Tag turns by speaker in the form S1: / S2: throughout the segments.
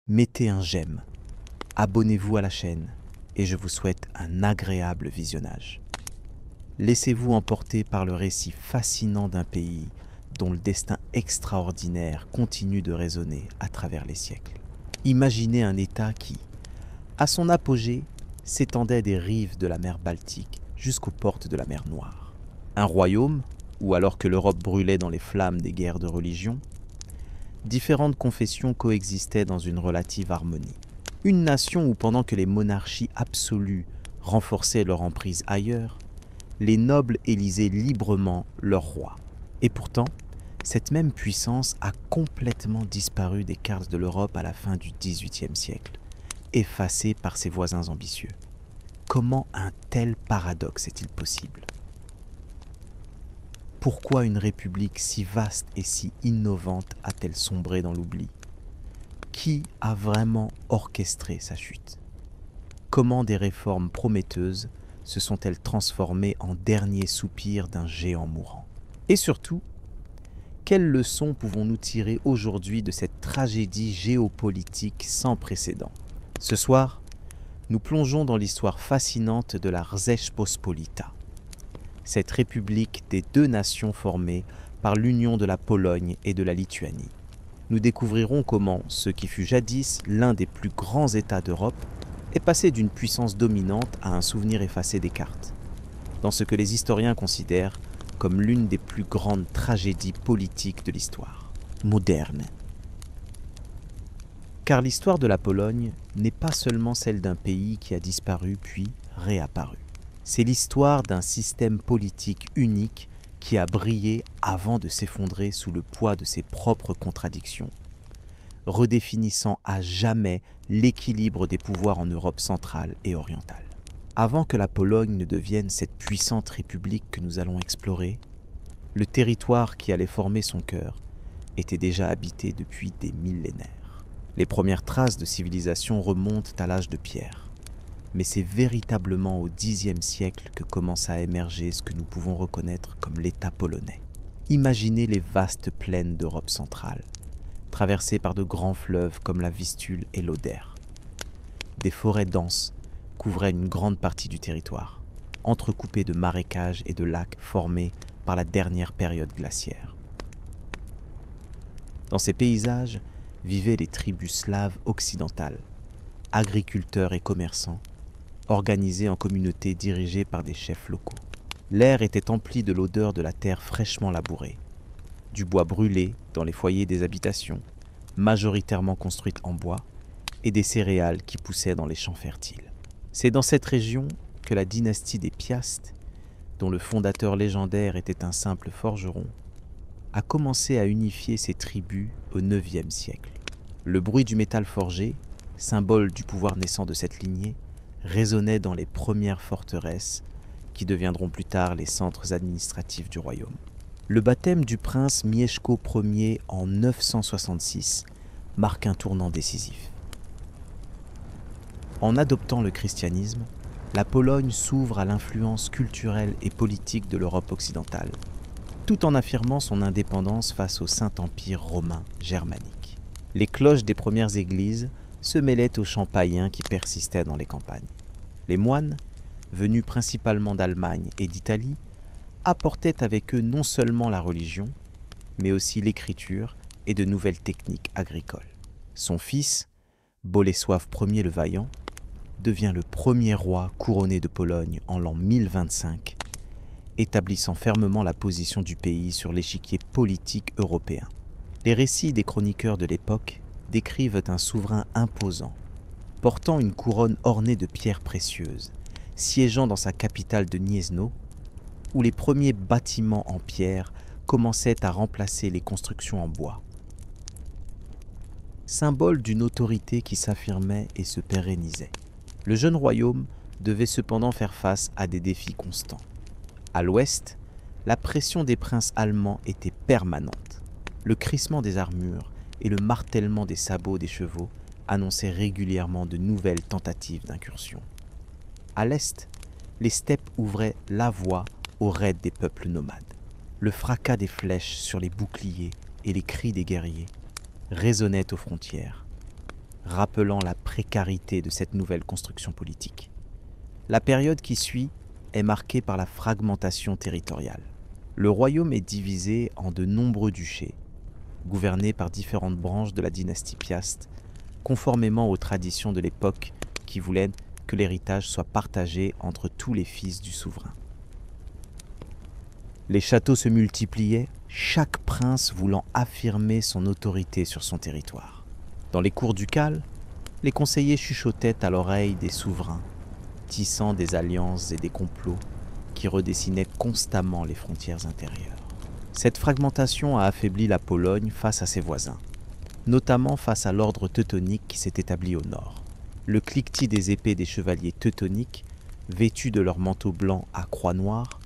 S1: mettez un j'aime, abonnez-vous à la chaîne et je vous souhaite un agréable visionnage. Laissez-vous emporter par le récit fascinant d'un pays dont le destin extraordinaire continue de résonner à travers les siècles. Imaginez un État qui, à son apogée, s'étendait des rives de la mer Baltique jusqu'aux portes de la mer Noire. Un royaume où, alors que l'Europe brûlait dans les flammes des guerres de religion, différentes confessions coexistaient dans une relative harmonie. Une nation où, pendant que les monarchies absolues renforçaient leur emprise ailleurs, les nobles élisaient librement leur roi. Et pourtant, cette même puissance a complètement disparu des cartes de l'Europe à la fin du XVIIIe siècle, effacée par ses voisins ambitieux. Comment un tel paradoxe est-il possible ? Pourquoi une république si vaste et si innovante a-t-elle sombré dans l'oubli ? Qui a vraiment orchestré sa chute ? Comment des réformes prometteuses se sont-elles transformées en dernier soupir d'un géant mourant ? Et surtout, quelles leçons pouvons-nous tirer aujourd'hui de cette tragédie géopolitique sans précédent ? Ce soir, nous plongeons dans l'histoire fascinante de la Rzeczpospolita, cette république des deux nations formée par l'union de la Pologne et de la Lituanie. Nous découvrirons comment ce qui fut jadis l'un des plus grands États d'Europe est passé d'une puissance dominante à un souvenir effacé des cartes, dans ce que les historiens considèrent comme l'une des plus grandes tragédies politiques de l'histoire moderne. Car l'histoire de la Pologne n'est pas seulement celle d'un pays qui a disparu puis réapparu. C'est l'histoire d'un système politique unique qui a brillé avant de s'effondrer sous le poids de ses propres contradictions, redéfinissant à jamais l'équilibre des pouvoirs en Europe centrale et orientale. Avant que la Pologne ne devienne cette puissante république que nous allons explorer, le territoire qui allait former son cœur était déjà habité depuis des millénaires. Les premières traces de civilisation remontent à l'âge de pierre. Mais c'est véritablement au Xe siècle que commence à émerger ce que nous pouvons reconnaître comme l'État polonais. Imaginez les vastes plaines d'Europe centrale, traversées par de grands fleuves comme la Vistule et l'Oder. Des forêts denses couvraient une grande partie du territoire, entrecoupées de marécages et de lacs formés par la dernière période glaciaire. Dans ces paysages vivaient les tribus slaves occidentales, agriculteurs et commerçants, organisés en communautés dirigées par des chefs locaux. L'air était empli de l'odeur de la terre fraîchement labourée, du bois brûlé dans les foyers des habitations, majoritairement construites en bois, et des céréales qui poussaient dans les champs fertiles. C'est dans cette région que la dynastie des Piast, dont le fondateur légendaire était un simple forgeron, a commencé à unifier ses tribus au IXe siècle. Le bruit du métal forgé, symbole du pouvoir naissant de cette lignée, résonnait dans les premières forteresses qui deviendront plus tard les centres administratifs du royaume. Le baptême du prince Mieszko Ier en 966 marque un tournant décisif. En adoptant le christianisme, la Pologne s'ouvre à l'influence culturelle et politique de l'Europe occidentale, tout en affirmant son indépendance face au Saint-Empire romain germanique. Les cloches des premières églises se mêlaient aux chants païens qui persistaient dans les campagnes. Les moines, venus principalement d'Allemagne et d'Italie, apportaient avec eux non seulement la religion, mais aussi l'écriture et de nouvelles techniques agricoles. Son fils, Bolesław Ier le Vaillant, devient le premier roi couronné de Pologne en l'an 1025, établissant fermement la position du pays sur l'échiquier politique européen. Les récits des chroniqueurs de l'époque décrivent un souverain imposant, portant une couronne ornée de pierres précieuses, siégeant dans sa capitale de Gniezno, où les premiers bâtiments en pierre commençaient à remplacer les constructions en bois. Symbole d'une autorité qui s'affirmait et se pérennisait. Le jeune royaume devait cependant faire face à des défis constants. À l'ouest, la pression des princes allemands était permanente. Le crissement des armures et le martèlement des sabots des chevaux annonçaient régulièrement de nouvelles tentatives d'incursion. À l'est, les steppes ouvraient la voie aux raids des peuples nomades. Le fracas des flèches sur les boucliers et les cris des guerriers résonnaient aux frontières, rappelant la précarité de cette nouvelle construction politique. La période qui suit est marquée par la fragmentation territoriale. Le royaume est divisé en de nombreux duchés, gouvernés par différentes branches de la dynastie Piast, conformément aux traditions de l'époque qui voulaient que l'héritage soit partagé entre tous les fils du souverain. Les châteaux se multipliaient, chaque prince voulant affirmer son autorité sur son territoire. Dans les cours ducales, les conseillers chuchotaient à l'oreille des souverains, tissant des alliances et des complots qui redessinaient constamment les frontières intérieures. Cette fragmentation a affaibli la Pologne face à ses voisins, notamment face à l'ordre teutonique qui s'est établi au nord. Le cliquetis des épées des chevaliers teutoniques, vêtus de leurs manteaux blancs à croix noire,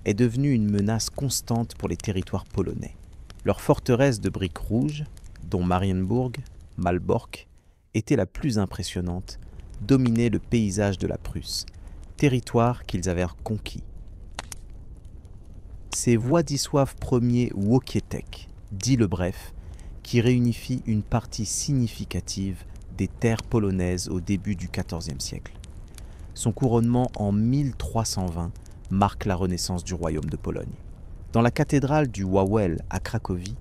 S1: est devenu une menace constante pour les territoires polonais. Leur forteresse de briques rouges, dont Marienburg, Malbork, était la plus impressionnante, dominait le paysage de la Prusse, territoire qu'ils avaient conquis. C'est Władysław Ier Łokietek, dit le Bref, qui réunifie une partie significative des terres polonaises au début du XIVe siècle. Son couronnement en 1320 marque la renaissance du royaume de Pologne. Dans la cathédrale du Wawel à Cracovie,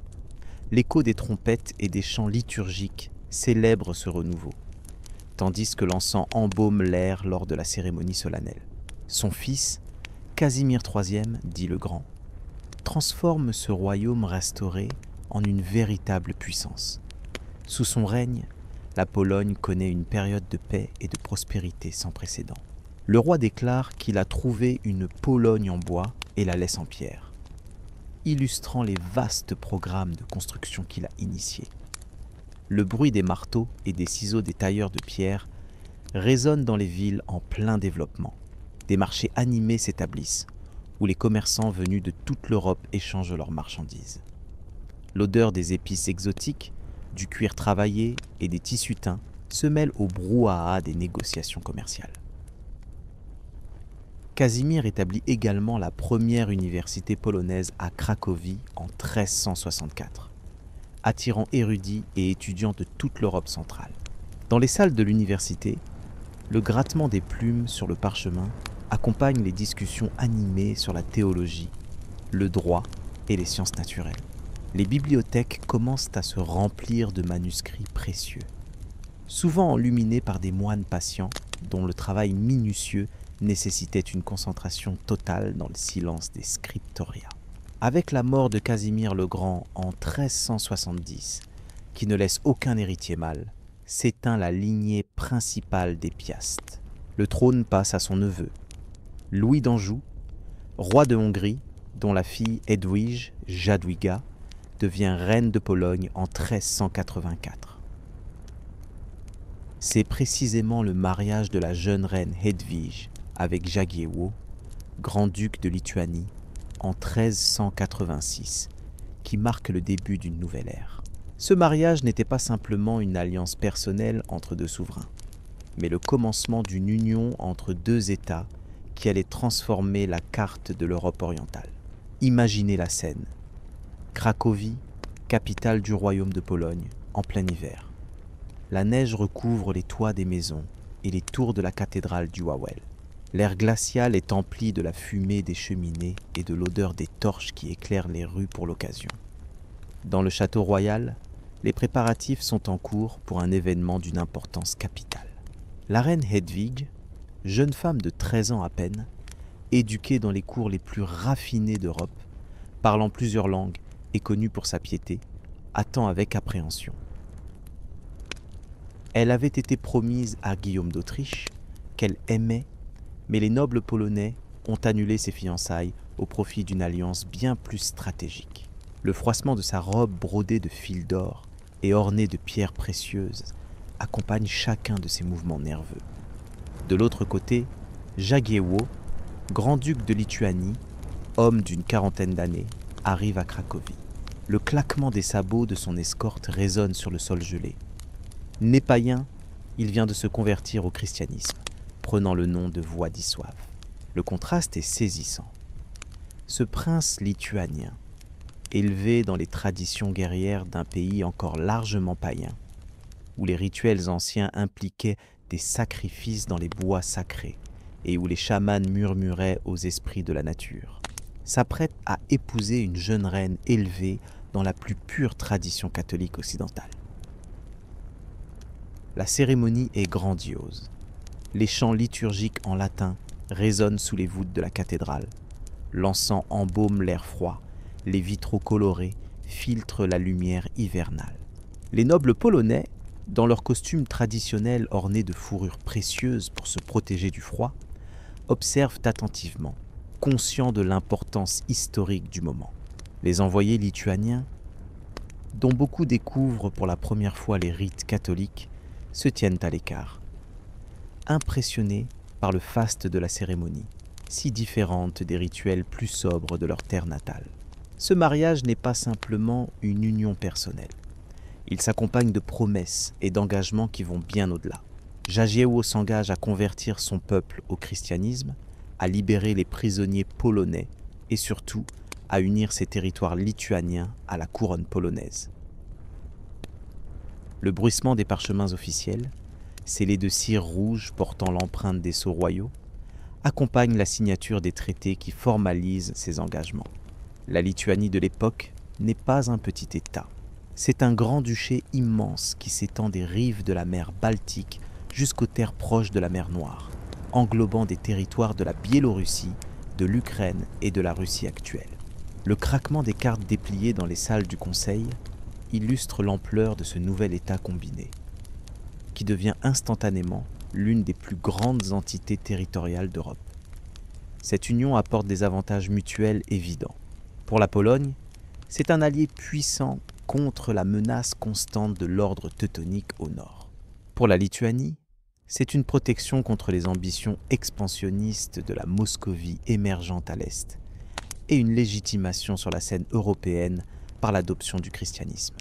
S1: l'écho des trompettes et des chants liturgiques célèbre ce renouveau, tandis que l'encens embaume l'air lors de la cérémonie solennelle. Son fils, Casimir III, dit le Grand, transforme ce royaume restauré en une véritable puissance. Sous son règne, la Pologne connaît une période de paix et de prospérité sans précédent. Le roi déclare qu'il a trouvé une Pologne en bois et la laisse en pierre, illustrant les vastes programmes de construction qu'il a initiés. Le bruit des marteaux et des ciseaux des tailleurs de pierre résonne dans les villes en plein développement. Des marchés animés s'établissent, où les commerçants venus de toute l'Europe échangent leurs marchandises. L'odeur des épices exotiques, du cuir travaillé et des tissus teints se mêle au brouhaha des négociations commerciales. Casimir établit également la première université polonaise à Cracovie en 1364, attirant érudits et étudiants de toute l'Europe centrale. Dans les salles de l'université, le grattement des plumes sur le parchemin accompagne les discussions animées sur la théologie, le droit et les sciences naturelles. Les bibliothèques commencent à se remplir de manuscrits précieux, souvent enluminés par des moines patients dont le travail minutieux nécessitait une concentration totale dans le silence des scriptoria. Avec la mort de Casimir le Grand en 1370, qui ne laisse aucun héritier mâle, s'éteint la lignée principale des Piast. Le trône passe à son neveu, Louis d'Anjou, roi de Hongrie, dont la fille Edwige Jadwiga devient reine de Pologne en 1384. C'est précisément le mariage de la jeune reine Hedwige avec Jagiełło, grand-duc de Lituanie, en 1386, qui marque le début d'une nouvelle ère. Ce mariage n'était pas simplement une alliance personnelle entre deux souverains, mais le commencement d'une union entre deux États qui allait transformer la carte de l'Europe orientale. Imaginez la scène. Cracovie, capitale du royaume de Pologne, en plein hiver. La neige recouvre les toits des maisons et les tours de la cathédrale du Wawel. L'air glacial est empli de la fumée des cheminées et de l'odeur des torches qui éclairent les rues pour l'occasion. Dans le château royal, les préparatifs sont en cours pour un événement d'une importance capitale. La reine Hedwig, jeune femme de 13 ans à peine, éduquée dans les cours les plus raffinés d'Europe, parlant plusieurs langues et connue pour sa piété, attend avec appréhension. Elle avait été promise à Guillaume d'Autriche, qu'elle aimait, mais les nobles polonais ont annulé ses fiançailles au profit d'une alliance bien plus stratégique. Le froissement de sa robe brodée de fils d'or et ornée de pierres précieuses accompagne chacun de ses mouvements nerveux. De l'autre côté, Jagiełło, grand-duc de Lituanie, homme d'une quarantaine d'années, arrive à Cracovie. Le claquement des sabots de son escorte résonne sur le sol gelé. Né païen, il vient de se convertir au christianisme, prenant le nom de Władysław. Le contraste est saisissant. Ce prince lituanien, élevé dans les traditions guerrières d'un pays encore largement païen, où les rituels anciens impliquaient des sacrifices dans les bois sacrés et où les chamans murmuraient aux esprits de la nature, s'apprête à épouser une jeune reine élevée dans la plus pure tradition catholique occidentale. La cérémonie est grandiose. Les chants liturgiques en latin résonnent sous les voûtes de la cathédrale. L'encens embaume l'air froid, les vitraux colorés filtrent la lumière hivernale. Les nobles polonais, dans leurs costumes traditionnels ornés de fourrures précieuses pour se protéger du froid, observent attentivement, conscients de l'importance historique du moment. Les envoyés lituaniens, dont beaucoup découvrent pour la première fois les rites catholiques, se tiennent à l'écart, impressionnés par le faste de la cérémonie, si différente des rituels plus sobres de leur terre natale. Ce mariage n'est pas simplement une union personnelle. Il s'accompagne de promesses et d'engagements qui vont bien au-delà. Jagiełło s'engage à convertir son peuple au christianisme, à libérer les prisonniers polonais et surtout à unir ses territoires lituaniens à la couronne polonaise. Le bruissement des parchemins officiels, scellés de cire rouge portant l'empreinte des sceaux royaux, accompagne la signature des traités qui formalisent ces engagements. La Lituanie de l'époque n'est pas un petit État. C'est un grand-duché immense qui s'étend des rives de la mer Baltique jusqu'aux terres proches de la mer Noire, englobant des territoires de la Biélorussie, de l'Ukraine et de la Russie actuelle. Le craquement des cartes dépliées dans les salles du Conseil illustre l'ampleur de ce nouvel État combiné, qui devient instantanément l'une des plus grandes entités territoriales d'Europe. Cette union apporte des avantages mutuels évidents. Pour la Pologne, c'est un allié puissant contre la menace constante de l'ordre teutonique au nord. Pour la Lituanie, c'est une protection contre les ambitions expansionnistes de la Moscovie émergente à l'est et une légitimation sur la scène européenne par l'adoption du christianisme.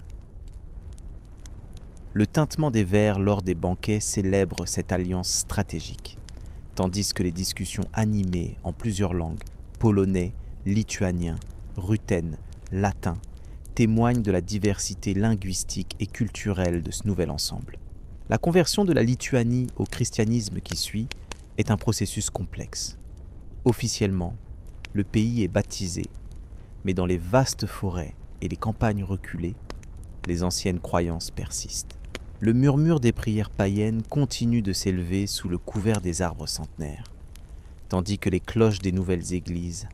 S1: Le tintement des verres lors des banquets célèbre cette alliance stratégique, tandis que les discussions animées en plusieurs langues, polonais, lituanien, ruthène, latin, témoignent de la diversité linguistique et culturelle de ce nouvel ensemble. La conversion de la Lituanie au christianisme qui suit est un processus complexe. Officiellement, le pays est baptisé, mais dans les vastes forêts et les campagnes reculées, les anciennes croyances persistent. Le murmure des prières païennes continue de s'élever sous le couvert des arbres centenaires, tandis que les cloches des nouvelles églises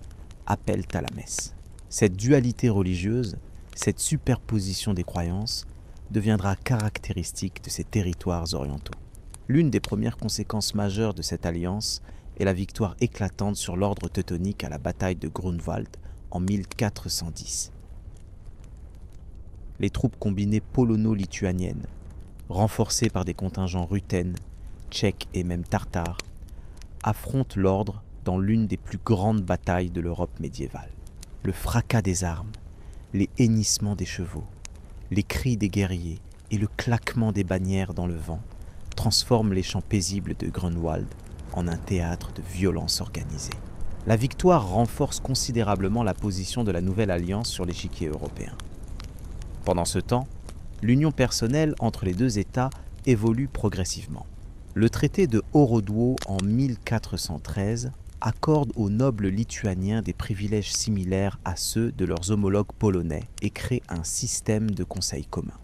S1: appellent à la messe. Cette dualité religieuse, cette superposition des croyances, deviendra caractéristique de ces territoires orientaux. L'une des premières conséquences majeures de cette alliance est la victoire éclatante sur l'ordre teutonique à la bataille de Grunwald en 1410. Les troupes combinées polono-lituaniennes, renforcées par des contingents ruthènes, tchèques et même tartares, affrontent l'ordre dans l'une des plus grandes batailles de l'Europe médiévale. Le fracas des armes, les hennissements des chevaux, les cris des guerriers et le claquement des bannières dans le vent transforment les champs paisibles de Grunwald en un théâtre de violence organisée. La victoire renforce considérablement la position de la nouvelle alliance sur l'échiquier européen. Pendant ce temps, l'union personnelle entre les deux États évolue progressivement. Le traité de Horodło en 1413 accorde aux nobles lituaniens des privilèges similaires à ceux de leurs homologues polonais et crée un système de conseil commun.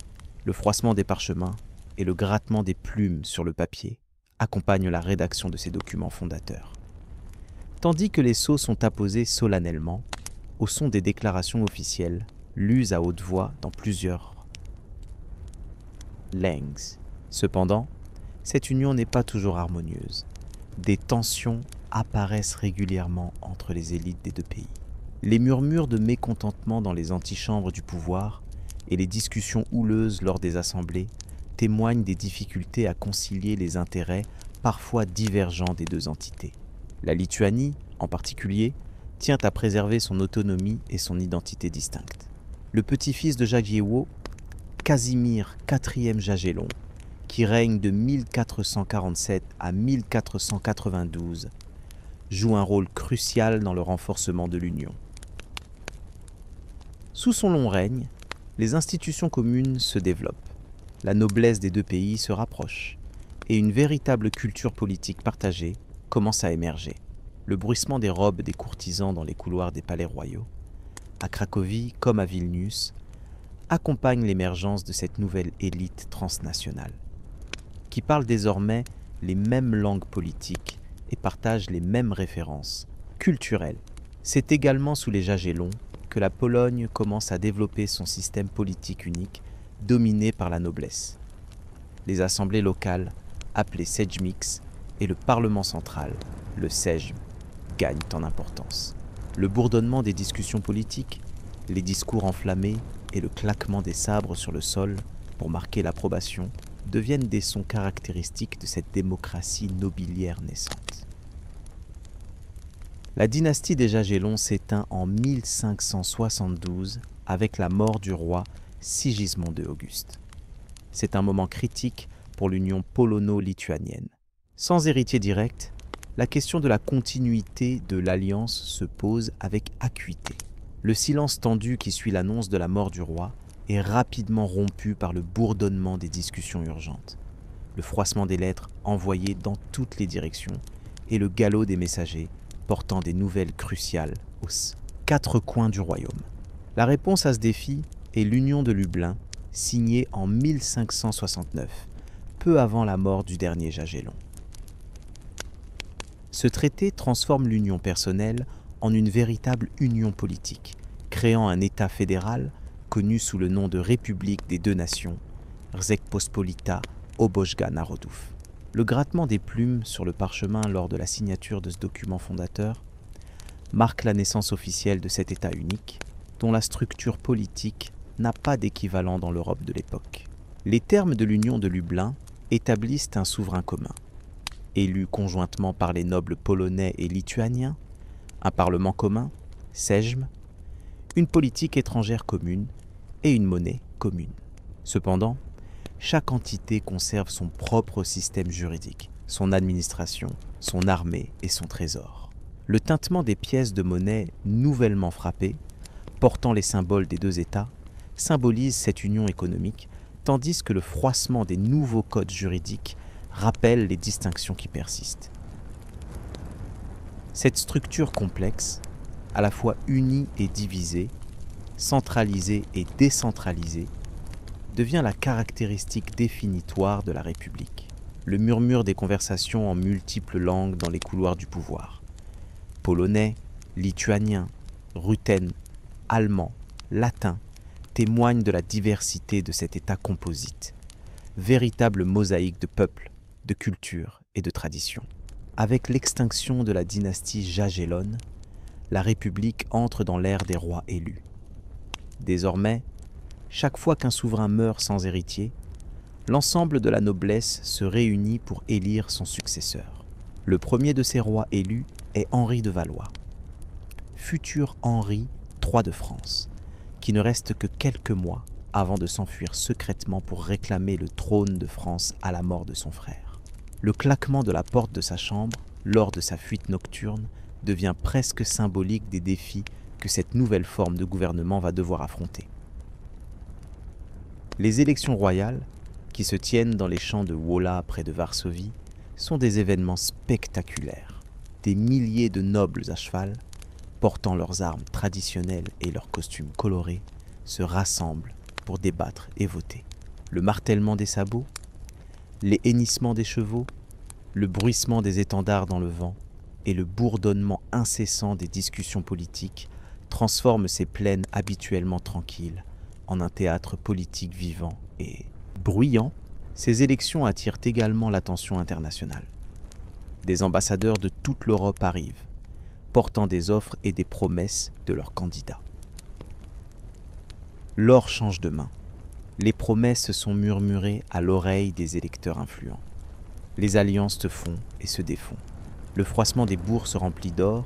S1: Le froissement des parchemins et le grattement des plumes sur le papier accompagnent la rédaction de ces documents fondateurs. Tandis que les sceaux sont apposés solennellement, au son des déclarations officielles, lues à haute voix dans plusieurs langues. Cependant, cette union n'est pas toujours harmonieuse. Des tensions apparaissent régulièrement entre les élites des deux pays. Les murmures de mécontentement dans les antichambres du pouvoir et les discussions houleuses lors des assemblées témoignent des difficultés à concilier les intérêts parfois divergents des deux entités. La Lituanie, en particulier, tient à préserver son autonomie et son identité distincte. Le petit-fils de Jagiełło, Casimir IV Jagellon, qui règne de 1447 à 1492, joue un rôle crucial dans le renforcement de l'Union. Sous son long règne, les institutions communes se développent. La noblesse des deux pays se rapproche et une véritable culture politique partagée commence à émerger. Le bruissement des robes des courtisans dans les couloirs des palais royaux, à Cracovie comme à Vilnius, accompagne l'émergence de cette nouvelle élite transnationale, qui parle désormais les mêmes langues politiques et partage les mêmes références culturelles. C'est également sous les Jagellons que la Pologne commence à développer son système politique unique, dominé par la noblesse. Les assemblées locales, appelées Sejmiks, et le Parlement central, le Sejm, gagnent en importance. Le bourdonnement des discussions politiques, les discours enflammés et le claquement des sabres sur le sol pour marquer l'approbation deviennent des sons caractéristiques de cette démocratie nobiliaire naissante. La dynastie des Jagellons s'éteint en 1572 avec la mort du roi Sigismond II Auguste. C'est un moment critique pour l'union polono-lituanienne. Sans héritier direct, la question de la continuité de l'alliance se pose avec acuité. Le silence tendu qui suit l'annonce de la mort du roi est rapidement rompu par le bourdonnement des discussions urgentes, le froissement des lettres envoyées dans toutes les directions et le galop des messagers portant des nouvelles cruciales aux 4 coins du royaume. La réponse à ce défi est l'Union de Lublin, signée en 1569, peu avant la mort du dernier Jagellon. Ce traité transforme l'union personnelle en une véritable union politique, créant un État fédéral connu sous le nom de République des deux nations, Rzeczpospolita Obojga Narodów. Le grattement des plumes sur le parchemin lors de la signature de ce document fondateur marque la naissance officielle de cet État unique, dont la structure politique n'a pas d'équivalent dans l'Europe de l'époque. Les termes de l'Union de Lublin établissent un souverain commun, élu conjointement par les nobles polonais et lituaniens, un parlement commun, Sejm, une politique étrangère commune et une monnaie commune. Cependant, chaque entité conserve son propre système juridique, son administration, son armée et son trésor. Le tintement des pièces de monnaie nouvellement frappées, portant les symboles des deux États, symbolise cette union économique, tandis que le froissement des nouveaux codes juridiques rappelle les distinctions qui persistent. Cette structure complexe, à la fois unie et divisée, centralisée et décentralisée, devient la caractéristique définitoire de la République. Le murmure des conversations en multiples langues dans les couloirs du pouvoir. Polonais, lituanien, ruthène, allemand, latin, témoignent de la diversité de cet État composite, véritable mosaïque de peuples, de cultures et de traditions. Avec l'extinction de la dynastie jagellonne, la République entre dans l'ère des rois élus. Désormais, chaque fois qu'un souverain meurt sans héritier, l'ensemble de la noblesse se réunit pour élire son successeur. Le premier de ces rois élus est Henri de Valois, futur Henri III de France, qui ne reste que quelques mois avant de s'enfuir secrètement pour réclamer le trône de France à la mort de son frère. Le claquement de la porte de sa chambre, lors de sa fuite nocturne, devient presque symbolique des défis que cette nouvelle forme de gouvernement va devoir affronter. Les élections royales, qui se tiennent dans les champs de Wola près de Varsovie, sont des événements spectaculaires. Des milliers de nobles à cheval, portant leurs armes traditionnelles et leurs costumes colorés, se rassemblent pour débattre et voter. Le martèlement des sabots, les hennissements des chevaux, le bruissement des étendards dans le vent et le bourdonnement incessant des discussions politiques transforment ces plaines habituellement tranquilles en un théâtre politique vivant et bruyant. Ces élections attirent également l'attention internationale. Des ambassadeurs de toute l'Europe arrivent, portant des offres et des promesses de leurs candidats. L'or change de main. Les promesses sont murmurées à l'oreille des électeurs influents. Les alliances se font et se défont. Le froissement des bourses remplis d'or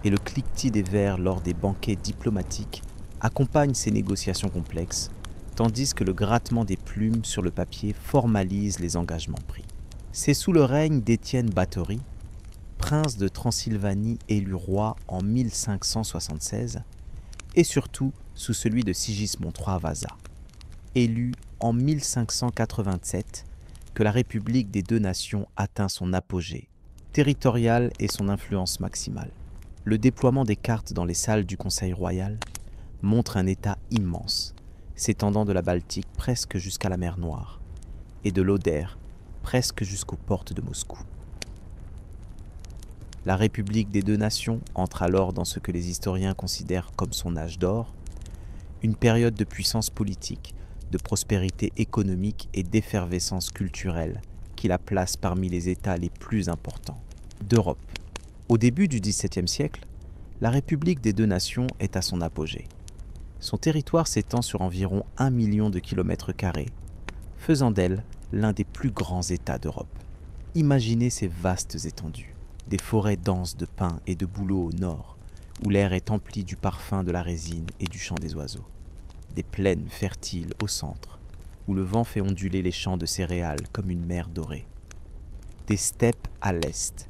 S1: et le cliquetis des verres lors des banquets diplomatiques accompagnent ces négociations complexes, tandis que le grattement des plumes sur le papier formalise les engagements pris. C'est sous le règne d'Étienne Báthory, prince de Transylvanie élu roi en 1576, et surtout sous celui de Sigismond III Vasa, élu en 1587 que la République des deux nations atteint son apogée territorial et son influence maximale. Le déploiement des cartes dans les salles du Conseil royal montre un État immense, s'étendant de la Baltique presque jusqu'à la mer Noire, et de l'Oder presque jusqu'aux portes de Moscou. La République des deux nations entre alors dans ce que les historiens considèrent comme son âge d'or, une période de puissance politique, de prospérité économique et d'effervescence culturelle qui la place parmi les États les plus importants d'Europe. Au début du XVIIe siècle, la République des deux nations est à son apogée. Son territoire s'étend sur environ 1 million de kilomètres carrés, faisant d'elle l'un des plus grands États d'Europe. Imaginez ces vastes étendues, des forêts denses de pins et de bouleaux au nord, où l'air est empli du parfum de la résine et du chant des oiseaux. Des plaines fertiles au centre, où le vent fait onduler les champs de céréales comme une mer dorée. Des steppes à l'est,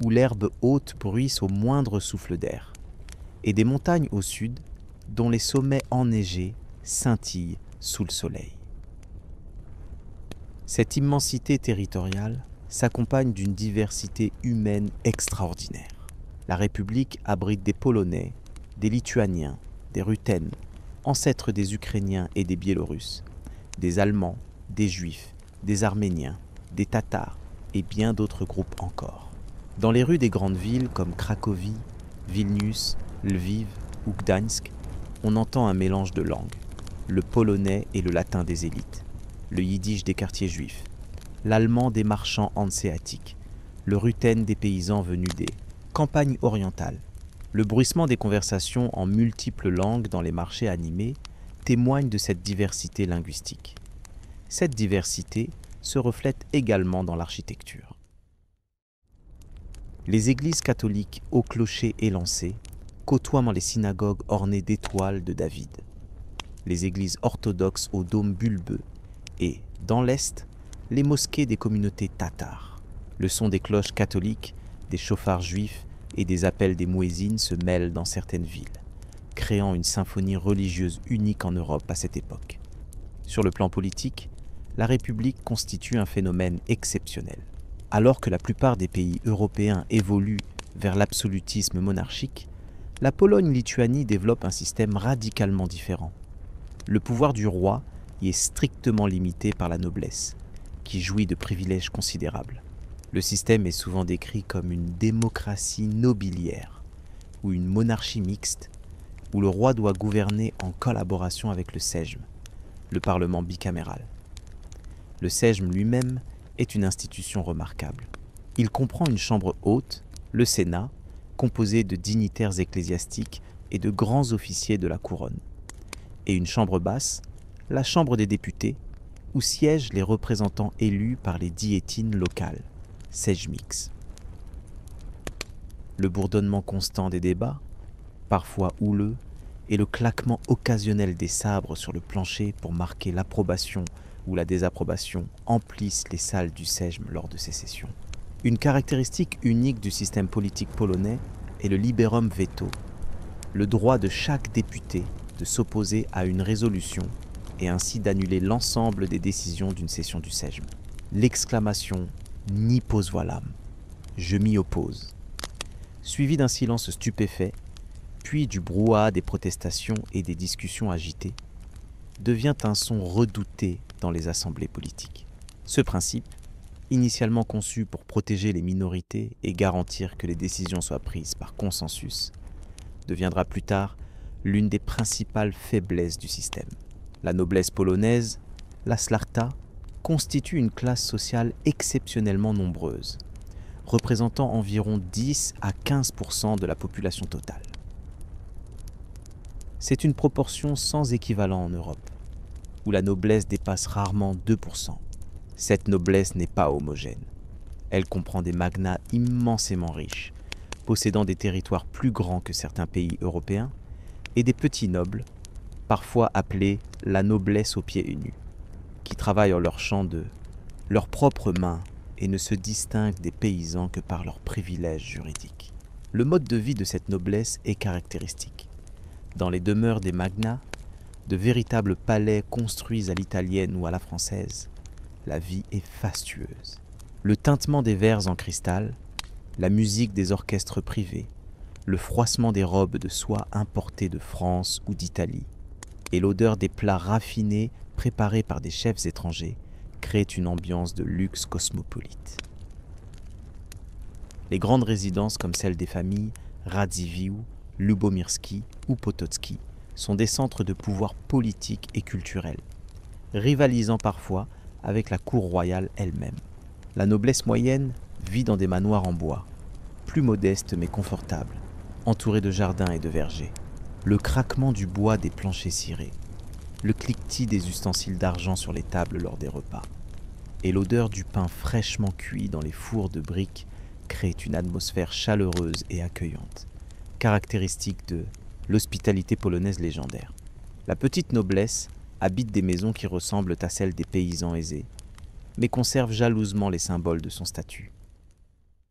S1: où l'herbe haute bruisse au moindre souffle d'air, et des montagnes au sud, dont les sommets enneigés scintillent sous le soleil. Cette immensité territoriale s'accompagne d'une diversité humaine extraordinaire. La République abrite des Polonais, des Lituaniens, des Ruthènes, ancêtres des Ukrainiens et des Biélorusses, des Allemands, des Juifs, des Arméniens, des Tatars et bien d'autres groupes encore. Dans les rues des grandes villes comme Cracovie, Vilnius, Lviv ou Gdańsk, on entend un mélange de langues, le polonais et le latin des élites, le yiddish des quartiers juifs, l'allemand des marchands hanséatiques, le ruthène des paysans venus des campagnes orientales. Le bruissement des conversations en multiples langues dans les marchés animés témoigne de cette diversité linguistique. Cette diversité se reflète également dans l'architecture. Les églises catholiques au clocher élancé côtoient les synagogues ornées d'étoiles de David, les églises orthodoxes au dôme bulbeux et, dans l'Est, les mosquées des communautés tatares. Le son des cloches catholiques, des chauffards juifs et des appels des mouézines se mêlent dans certaines villes, créant une symphonie religieuse unique en Europe à cette époque. Sur le plan politique, la République constitue un phénomène exceptionnel. Alors que la plupart des pays européens évoluent vers l'absolutisme monarchique, la Pologne-Lituanie développe un système radicalement différent. Le pouvoir du roi y est strictement limité par la noblesse, qui jouit de privilèges considérables. Le système est souvent décrit comme une démocratie nobiliaire ou une monarchie mixte où le roi doit gouverner en collaboration avec le Sejm, le parlement bicaméral. Le Sejm lui-même est une institution remarquable. Il comprend une chambre haute, le Sénat, composé de dignitaires ecclésiastiques et de grands officiers de la couronne, et une chambre basse, la Chambre des députés, où siègent les représentants élus par les diétines locales, Sejmiks. Le bourdonnement constant des débats, parfois houleux, et le claquement occasionnel des sabres sur le plancher pour marquer l'approbation ou la désapprobation emplissent les salles du Sejm lors de ces sessions. Une caractéristique unique du système politique polonais est le liberum veto, le droit de chaque député de s'opposer à une résolution et ainsi d'annuler l'ensemble des décisions d'une session du Sejm. L'exclamation « Ni pozwalam » « Je m'y oppose », suivi d'un silence stupéfait, puis du brouhaha des protestations et des discussions agitées, devient un son redouté dans les assemblées politiques. Ce principe, initialement conçu pour protéger les minorités et garantir que les décisions soient prises par consensus, deviendra plus tard l'une des principales faiblesses du système. La noblesse polonaise, la szlachta, constitue une classe sociale exceptionnellement nombreuse, représentant environ 10 à 15% de la population totale. C'est une proportion sans équivalent en Europe, où la noblesse dépasse rarement 2%. Cette noblesse n'est pas homogène. Elle comprend des magnats immensément riches, possédant des territoires plus grands que certains pays européens, et des petits nobles, parfois appelés la noblesse aux pieds nus, qui travaillent en leurs champs de leurs propres mains et ne se distinguent des paysans que par leurs privilèges juridiques. Le mode de vie de cette noblesse est caractéristique. Dans les demeures des magnats, de véritables palais construits à l'italienne ou à la française, la vie est fastueuse. Le tintement des verres en cristal, la musique des orchestres privés, le froissement des robes de soie importées de France ou d'Italie, et l'odeur des plats raffinés préparés par des chefs étrangers créent une ambiance de luxe cosmopolite. Les grandes résidences comme celle des familles Radziwiłł, Lubomirski ou Potocki sont des centres de pouvoir politique et culturel, rivalisant parfois avec la cour royale elle-même. La noblesse moyenne vit dans des manoirs en bois, plus modestes mais confortables, entourés de jardins et de vergers. Le craquement du bois des planchers cirés, le cliquetis des ustensiles d'argent sur les tables lors des repas, et l'odeur du pain fraîchement cuit dans les fours de briques créent une atmosphère chaleureuse et accueillante, caractéristique de l'hospitalité polonaise légendaire. La petite noblesse habite des maisons qui ressemblent à celles des paysans aisés, mais conserve jalousement les symboles de son statut.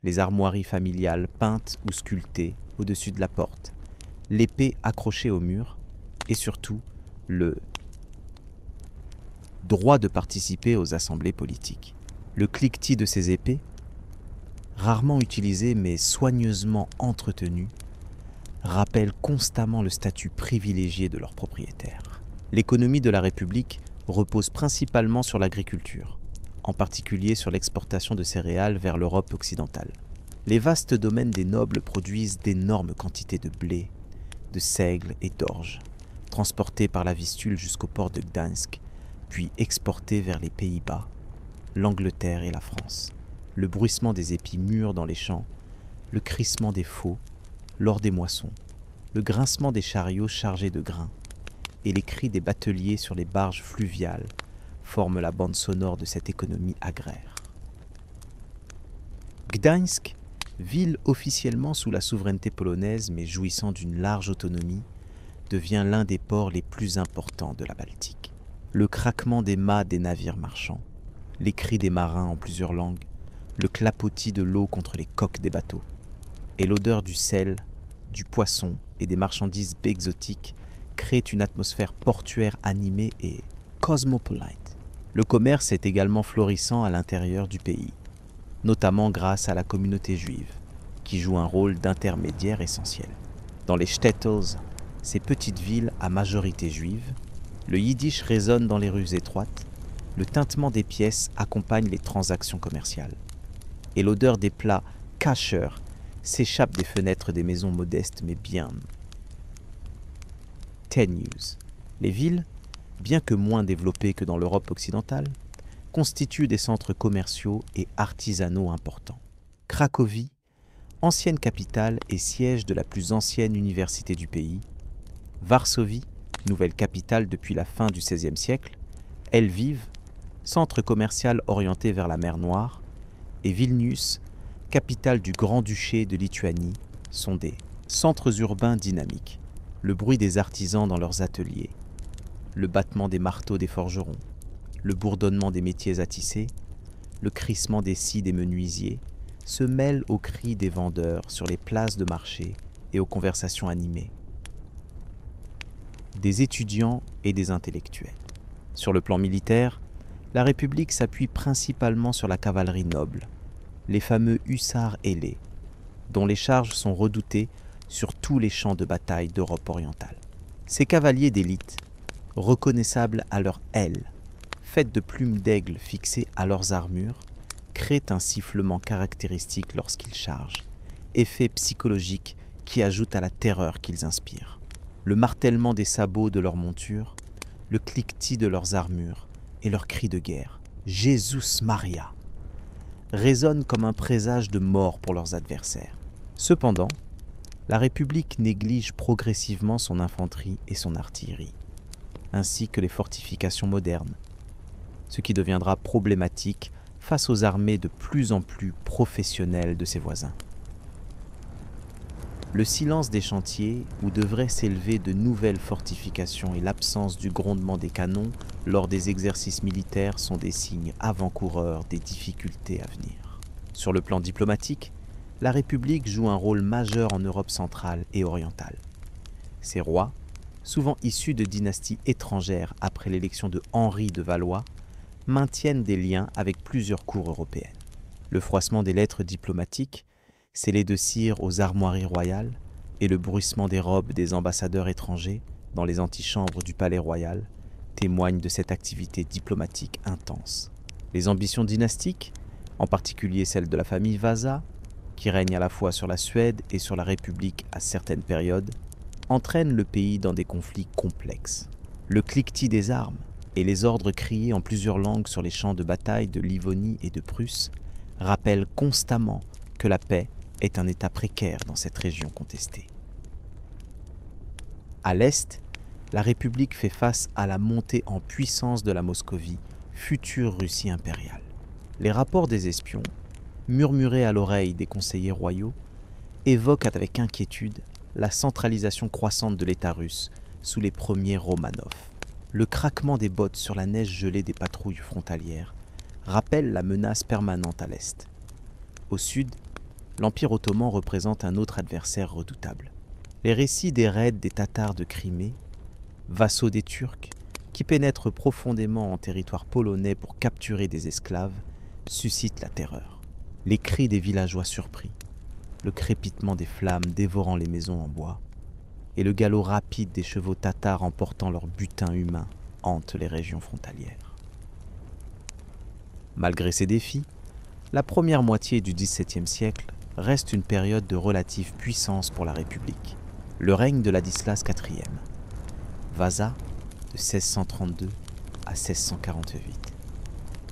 S1: Les armoiries familiales peintes ou sculptées au-dessus de la porte, l'épée accrochée au mur, et surtout le droit de participer aux assemblées politiques. Le cliquetis de ces épées, rarement utilisé mais soigneusement entretenu, rappelle constamment le statut privilégié de leurs propriétaires. L'économie de la République repose principalement sur l'agriculture, en particulier sur l'exportation de céréales vers l'Europe occidentale. Les vastes domaines des nobles produisent d'énormes quantités de blé, de seigle et d'orge, transportés par la Vistule jusqu'au port de Gdańsk, puis exportés vers les Pays-Bas, l'Angleterre et la France. Le bruissement des épis mûrs dans les champs, le crissement des faux lors des moissons, le grincement des chariots chargés de grains et les cris des bateliers sur les barges fluviales forment la bande sonore de cette économie agraire. Gdańsk, ville officiellement sous la souveraineté polonaise mais jouissant d'une large autonomie, devient l'un des ports les plus importants de la Baltique. Le craquement des mâts des navires marchands, les cris des marins en plusieurs langues, le clapotis de l'eau contre les coques des bateaux, et l'odeur du sel, du poisson et des marchandises exotiques créent une atmosphère portuaire animée et cosmopolite. Le commerce est également florissant à l'intérieur du pays, notamment grâce à la communauté juive, qui joue un rôle d'intermédiaire essentiel. Dans les shtetls, ces petites villes à majorité juive, le yiddish résonne dans les rues étroites, le tintement des pièces accompagne les transactions commerciales, et l'odeur des plats kasher s'échappe des fenêtres des maisons modestes mais bien. 10 News. Les villes, bien que moins développées que dans l'Europe occidentale, constituent des centres commerciaux et artisanaux importants. Cracovie, ancienne capitale et siège de la plus ancienne université du pays, Varsovie, nouvelle capitale depuis la fin du XVIe siècle, Lviv, centre commercial orienté vers la mer Noire, et Vilnius, capitale du Grand-Duché de Lituanie, sont des centres urbains dynamiques. Le bruit des artisans dans leurs ateliers, le battement des marteaux des forgerons, le bourdonnement des métiers à tisser, le crissement des scies des menuisiers se mêlent aux cris des vendeurs sur les places de marché et aux conversations animées des étudiants et des intellectuels. Sur le plan militaire, la République s'appuie principalement sur la cavalerie noble, les fameux hussards ailés, dont les charges sont redoutées sur tous les champs de bataille d'Europe orientale. Ces cavaliers d'élite, reconnaissables à leurs ailes, faites de plumes d'aigle fixées à leurs armures, créent un sifflement caractéristique lorsqu'ils chargent, effet psychologique qui ajoute à la terreur qu'ils inspirent. Le martèlement des sabots de leurs montures, le cliquetis de leurs armures et leurs cris de guerre, « Jesus Maria !» résonnent comme un présage de mort pour leurs adversaires. Cependant, la République néglige progressivement son infanterie et son artillerie, ainsi que les fortifications modernes, ce qui deviendra problématique face aux armées de plus en plus professionnelles de ses voisins. Le silence des chantiers où devraient s'élever de nouvelles fortifications et l'absence du grondement des canons lors des exercices militaires sont des signes avant-coureurs des difficultés à venir. Sur le plan diplomatique, la République joue un rôle majeur en Europe centrale et orientale. Ses rois, souvent issus de dynasties étrangères après l'élection de Henri de Valois, maintiennent des liens avec plusieurs cours européennes. Le froissement des lettres diplomatiques, scellées de cire aux armoiries royales, et le bruissement des robes des ambassadeurs étrangers dans les antichambres du palais royal témoignent de cette activité diplomatique intense. Les ambitions dynastiques, en particulier celles de la famille Vasa, qui règne à la fois sur la Suède et sur la République à certaines périodes, entraînent le pays dans des conflits complexes. Le cliquetis des armes et les ordres criés en plusieurs langues sur les champs de bataille de Livonie et de Prusse rappellent constamment que la paix est un état précaire dans cette région contestée. À l'est, la République fait face à la montée en puissance de la Moscovie, future Russie impériale. Les rapports des espions, murmurés à l'oreille des conseillers royaux, évoquent avec inquiétude la centralisation croissante de l'État russe sous les premiers Romanov. Le craquement des bottes sur la neige gelée des patrouilles frontalières rappelle la menace permanente à l'est. Au sud, l'Empire ottoman représente un autre adversaire redoutable. Les récits des raids des Tatars de Crimée, vassaux des Turcs, qui pénètrent profondément en territoire polonais pour capturer des esclaves, suscitent la terreur. Les cris des villageois surpris, le crépitement des flammes dévorant les maisons en bois, et le galop rapide des chevaux tatars emportant leur butin humain hantent les régions frontalières. Malgré ces défis, la première moitié du XVIIe siècle reste une période de relative puissance pour la République. Le règne de Ladislas IV, Vasa, de 1632 à 1648,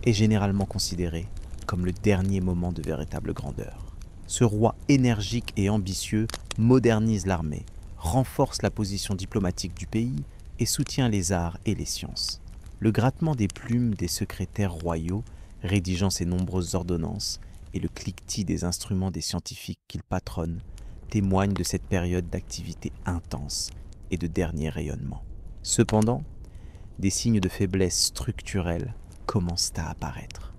S1: est généralement considéré comme le dernier moment de véritable grandeur. Ce roi énergique et ambitieux modernise l'armée, renforce la position diplomatique du pays et soutient les arts et les sciences. Le grattement des plumes des secrétaires royaux rédigeant ses nombreuses ordonnances et le cliquetis des instruments des scientifiques qu'il patronne témoignent de cette période d'activité intense et de dernier rayonnement. Cependant, des signes de faiblesse structurelle commencent à apparaître.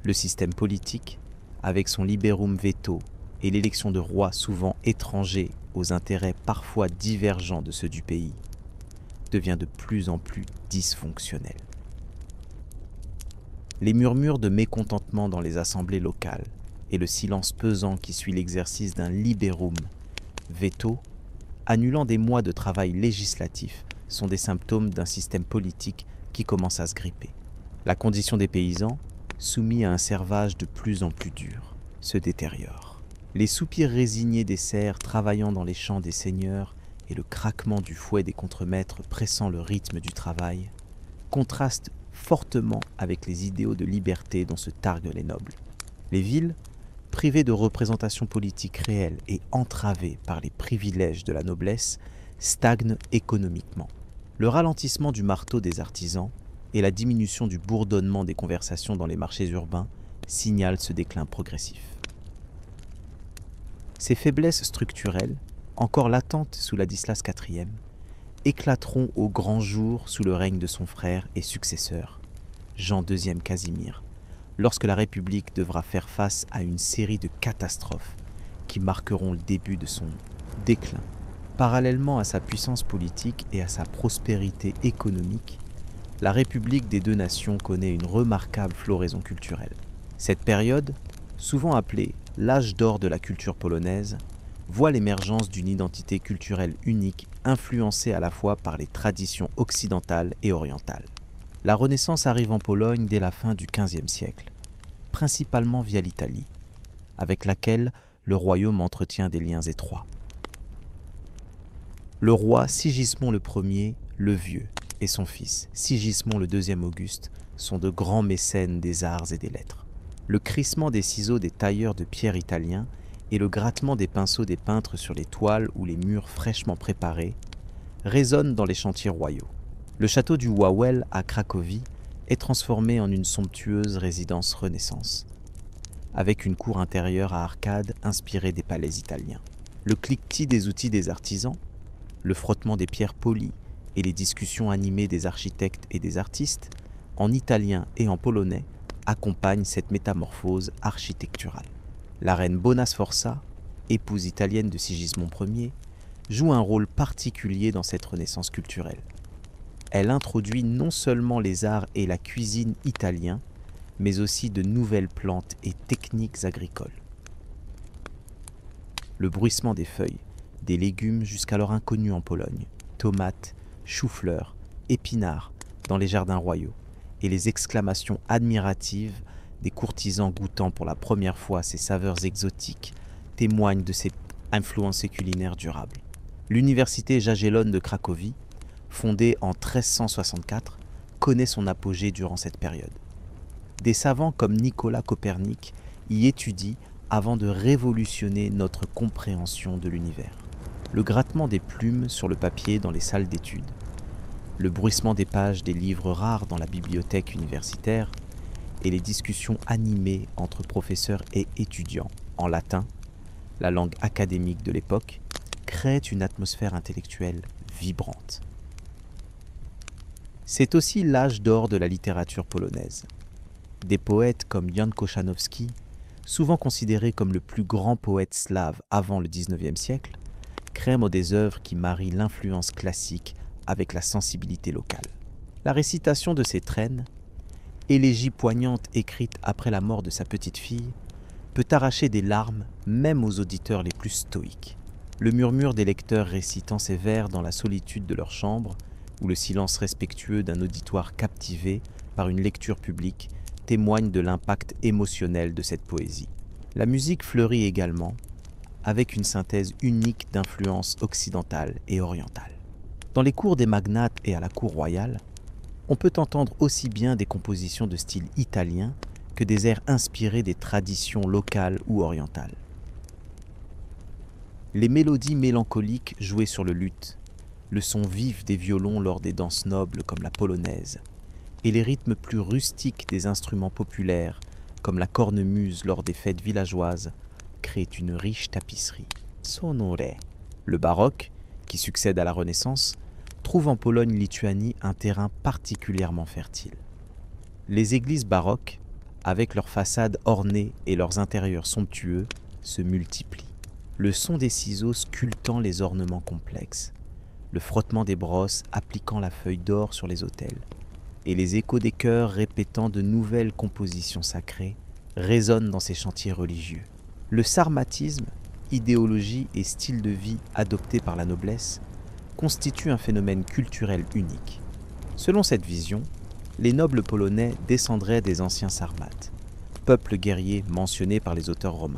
S1: Le système politique, avec son liberum veto et l'élection de rois souvent étrangers aux intérêts parfois divergents de ceux du pays, devient de plus en plus dysfonctionnel. Les murmures de mécontentement dans les assemblées locales et le silence pesant qui suit l'exercice d'un liberum veto, annulant des mois de travail législatif, sont des symptômes d'un système politique qui commence à se gripper. La condition des paysans, soumis à un servage de plus en plus dur, se détériore. Les soupirs résignés des serfs travaillant dans les champs des seigneurs et le craquement du fouet des contremaîtres pressant le rythme du travail contrastent fortement avec les idéaux de liberté dont se targuent les nobles. Les villes, privées de représentation politique réelle et entravées par les privilèges de la noblesse, stagnent économiquement. Le ralentissement du marteau des artisans et la diminution du bourdonnement des conversations dans les marchés urbains signalent ce déclin progressif. Ces faiblesses structurelles, encore latentes sous Ladislas IV, éclateront au grand jour sous le règne de son frère et successeur, Jean II Casimir, lorsque la République devra faire face à une série de catastrophes qui marqueront le début de son déclin. Parallèlement à sa puissance politique et à sa prospérité économique, la République des deux nations connaît une remarquable floraison culturelle. Cette période, souvent appelée l'âge d'or de la culture polonaise, voit l'émergence d'une identité culturelle unique influencée à la fois par les traditions occidentales et orientales. La Renaissance arrive en Pologne dès la fin du XVe siècle, principalement via l'Italie, avec laquelle le royaume entretient des liens étroits. Le roi Sigismond Ier, le Vieux, et son fils Sigismond II Auguste sont de grands mécènes des arts et des lettres. Le crissement des ciseaux des tailleurs de pierre italiens et le grattement des pinceaux des peintres sur les toiles ou les murs fraîchement préparés résonnent dans les chantiers royaux. Le château du Wawel à Cracovie est transformé en une somptueuse résidence Renaissance, avec une cour intérieure à arcades inspirée des palais italiens. Le cliquetis des outils des artisans, le frottement des pierres polies et les discussions animées des architectes et des artistes, en italien et en polonais, accompagnent cette métamorphose architecturale. La reine Bona Sforza, épouse italienne de Sigismond Ier, joue un rôle particulier dans cette renaissance culturelle. Elle introduit non seulement les arts et la cuisine italiens, mais aussi de nouvelles plantes et techniques agricoles. Le bruissement des feuilles, des légumes jusqu'alors inconnus en Pologne, tomates, choux-fleurs, épinards dans les jardins royaux, et les exclamations admiratives des courtisans goûtant pour la première fois ces saveurs exotiques témoignent de cette influence culinaire durable. L'université Jagiellonne de Cracovie, fondée en 1364, connaît son apogée durant cette période. Des savants comme Nicolas Copernic y étudient avant de révolutionner notre compréhension de l'univers. Le grattement des plumes sur le papier dans les salles d'études, le bruissement des pages des livres rares dans la bibliothèque universitaire et les discussions animées entre professeurs et étudiants en latin, la langue académique de l'époque, créent une atmosphère intellectuelle vibrante. C'est aussi l'âge d'or de la littérature polonaise. Des poètes comme Jan Kochanowski, souvent considéré comme le plus grand poète slave avant le XIXe siècle, créent des œuvres qui marient l'influence classique avec la sensibilité locale. La récitation de ces traînes, élégie poignante écrite après la mort de sa petite-fille, peut arracher des larmes même aux auditeurs les plus stoïques. Le murmure des lecteurs récitant ces vers dans la solitude de leur chambre, ou le silence respectueux d'un auditoire captivé par une lecture publique, témoigne de l'impact émotionnel de cette poésie. La musique fleurit également, avec une synthèse unique d'influences occidentales et orientales. Dans les cours des magnates et à la cour royale, on peut entendre aussi bien des compositions de style italien que des airs inspirés des traditions locales ou orientales. Les mélodies mélancoliques jouées sur le luth, le son vif des violons lors des danses nobles comme la polonaise, et les rythmes plus rustiques des instruments populaires comme la cornemuse lors des fêtes villageoises créent une riche tapisserie. Sonore. Le baroque, qui succède à la Renaissance, trouve en Pologne-Lituanie un terrain particulièrement fertile. Les églises baroques, avec leurs façades ornées et leurs intérieurs somptueux, se multiplient. Le son des ciseaux sculptant les ornements complexes, le frottement des brosses appliquant la feuille d'or sur les autels, et les échos des chœurs répétant de nouvelles compositions sacrées résonnent dans ces chantiers religieux. Le sarmatisme, idéologie et style de vie adopté par la noblesse, constitue un phénomène culturel unique. Selon cette vision, les nobles polonais descendraient des anciens Sarmates, peuple guerrier mentionné par les auteurs romains.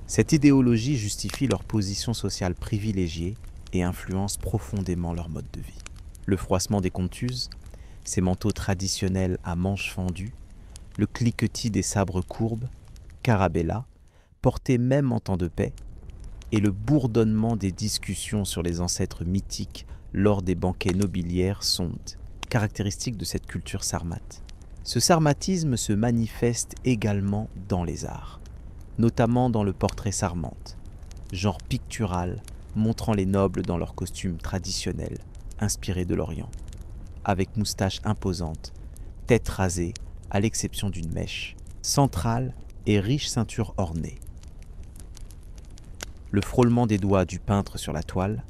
S1: Cette idéologie justifie leur position sociale privilégiée et influence profondément leur mode de vie. Le froissement des contuses, ces manteaux traditionnels à manches fendues, le cliquetis des sabres courbes, carabella, portés même en temps de paix, et le bourdonnement des discussions sur les ancêtres mythiques lors des banquets nobiliaires sont caractéristiques de cette culture sarmate. Ce sarmatisme se manifeste également dans les arts, notamment dans le portrait sarmante, genre pictural montrant les nobles dans leurs costumes traditionnels, inspirés de l'Orient, avec moustaches imposantes, tête rasée à l'exception d'une mèche, centrale et riche ceinture ornée. Le frôlement des doigts du peintre sur la toile,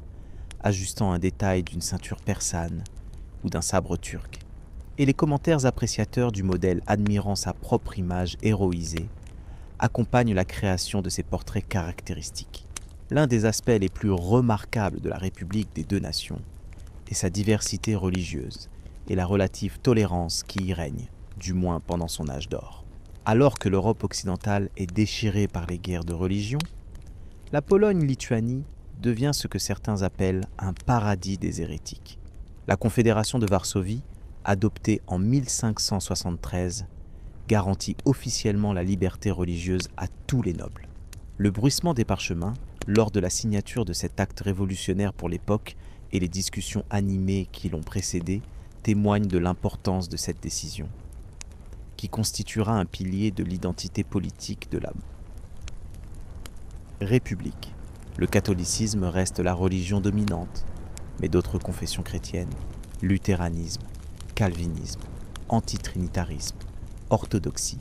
S1: ajustant un détail d'une ceinture persane ou d'un sabre turc, et les commentaires appréciateurs du modèle admirant sa propre image héroïsée accompagnent la création de ces portraits caractéristiques. L'un des aspects les plus remarquables de la République des deux nations est sa diversité religieuse et la relative tolérance qui y règne, du moins pendant son âge d'or. Alors que l'Europe occidentale est déchirée par les guerres de religion, la Pologne-Lituanie devient ce que certains appellent un paradis des hérétiques. La Confédération de Varsovie, adoptée en 1573, garantit officiellement la liberté religieuse à tous les nobles. Le bruissement des parchemins, lors de la signature de cet acte révolutionnaire pour l'époque et les discussions animées qui l'ont précédé, témoignent de l'importance de cette décision, qui constituera un pilier de l'identité politique de la République. Le catholicisme reste la religion dominante, mais d'autres confessions chrétiennes, luthéranisme, calvinisme, antitrinitarisme, orthodoxie,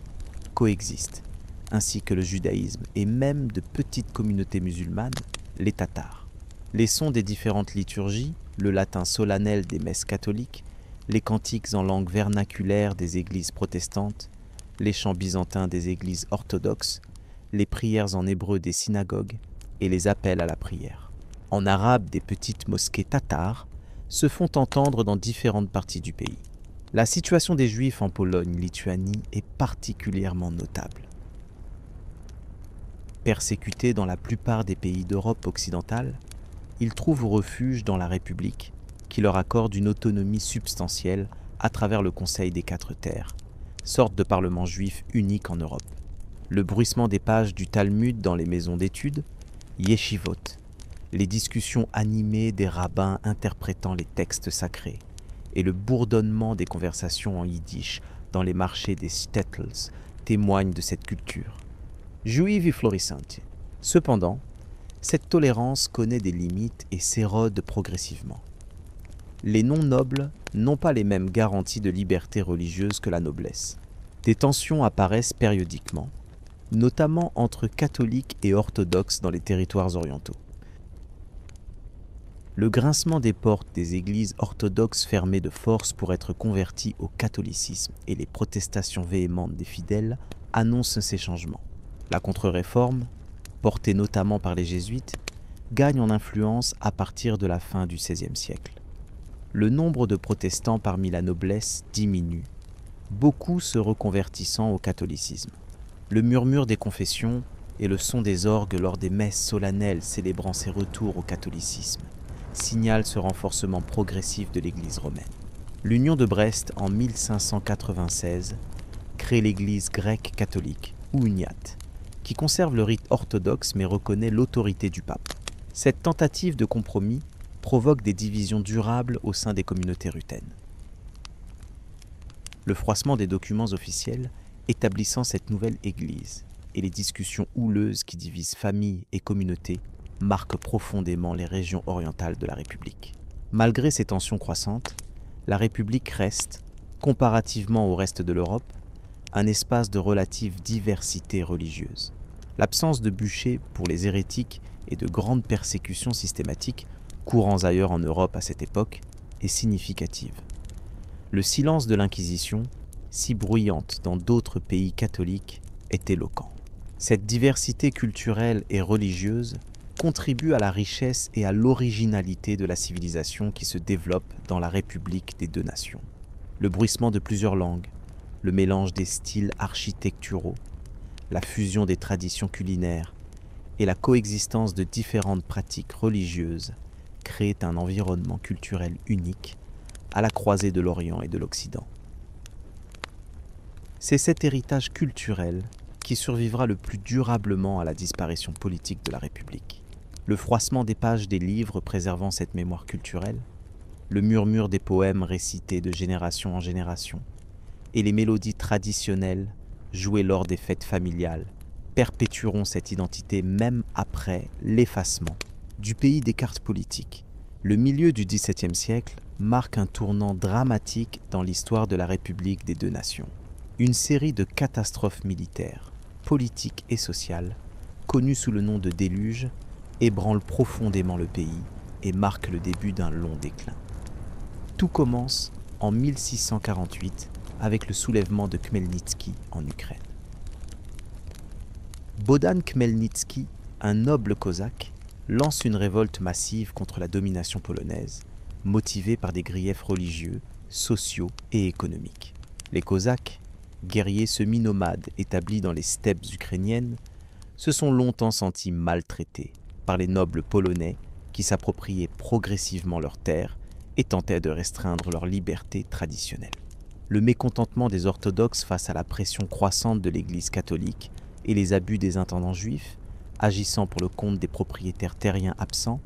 S1: coexistent, ainsi que le judaïsme et même de petites communautés musulmanes les Tatars. Les sons des différentes liturgies, le latin solennel des messes catholiques, les cantiques en langue vernaculaire des églises protestantes, les chants byzantins des églises orthodoxes, les prières en hébreu des synagogues et les appels à la prière. En arabe, des petites mosquées tatares se font entendre dans différentes parties du pays. La situation des Juifs en Pologne-Lituanie est particulièrement notable. Persécutés dans la plupart des pays d'Europe occidentale, ils trouvent refuge dans la République, qui leur accorde une autonomie substantielle à travers le Conseil des Quatre Terres, sorte de parlement juif unique en Europe. Le bruissement des pages du Talmud dans les maisons d'études, yeshivot, les discussions animées des rabbins interprétant les textes sacrés, et le bourdonnement des conversations en yiddish dans les marchés des shtetls témoignent de cette culture, juive et florissante. Cependant, cette tolérance connaît des limites et s'érode progressivement. Les non-nobles n'ont pas les mêmes garanties de liberté religieuse que la noblesse. Des tensions apparaissent périodiquement, notamment entre catholiques et orthodoxes dans les territoires orientaux. Le grincement des portes des églises orthodoxes fermées de force pour être converties au catholicisme et les protestations véhémentes des fidèles annoncent ces changements. La contre-réforme, portée notamment par les jésuites, gagne en influence à partir de la fin du XVIe siècle. Le nombre de protestants parmi la noblesse diminue, beaucoup se reconvertissant au catholicisme. Le murmure des confessions et le son des orgues lors des messes solennelles célébrant ses retours au catholicisme signalent ce renforcement progressif de l'Église romaine. L'Union de Brest en 1596 crée l'Église grecque catholique, ou Uniat, qui conserve le rite orthodoxe mais reconnaît l'autorité du pape. Cette tentative de compromis provoque des divisions durables au sein des communautés ruthénes. Le froissement des documents officiels établissant cette nouvelle église et les discussions houleuses qui divisent familles et communautés marquent profondément les régions orientales de la République. Malgré ces tensions croissantes, la République reste, comparativement au reste de l'Europe, un espace de relative diversité religieuse. L'absence de bûchers pour les hérétiques et de grandes persécutions systématiques, courants ailleurs en Europe à cette époque, est significative. Le silence de l'Inquisition, si bruyante dans d'autres pays catholiques, est éloquent. Cette diversité culturelle et religieuse contribue à la richesse et à l'originalité de la civilisation qui se développe dans la République des deux nations. Le bruissement de plusieurs langues, le mélange des styles architecturaux, la fusion des traditions culinaires et la coexistence de différentes pratiques religieuses créent un environnement culturel unique à la croisée de l'Orient et de l'Occident. C'est cet héritage culturel qui survivra le plus durablement à la disparition politique de la République. Le froissement des pages des livres préservant cette mémoire culturelle, le murmure des poèmes récités de génération en génération, et les mélodies traditionnelles jouées lors des fêtes familiales perpétueront cette identité même après l'effacement du pays des cartes politiques. Le milieu du XVIIe siècle marque un tournant dramatique dans l'histoire de la République des deux nations. Une série de catastrophes militaires, politiques et sociales, connues sous le nom de déluge, ébranle profondément le pays et marque le début d'un long déclin. Tout commence en 1648 avec le soulèvement de Khmelnytsky en Ukraine. Bohdan Khmelnytsky, un noble cosaque, lance une révolte massive contre la domination polonaise, motivée par des griefs religieux, sociaux et économiques. Les Cosaques, guerriers semi-nomades établis dans les steppes ukrainiennes, se sont longtemps sentis maltraités par les nobles polonais qui s'appropriaient progressivement leurs terres et tentaient de restreindre leur liberté traditionnelle. Le mécontentement des orthodoxes face à la pression croissante de l'Église catholique et les abus des intendants juifs, agissant pour le compte des propriétaires terriens absents,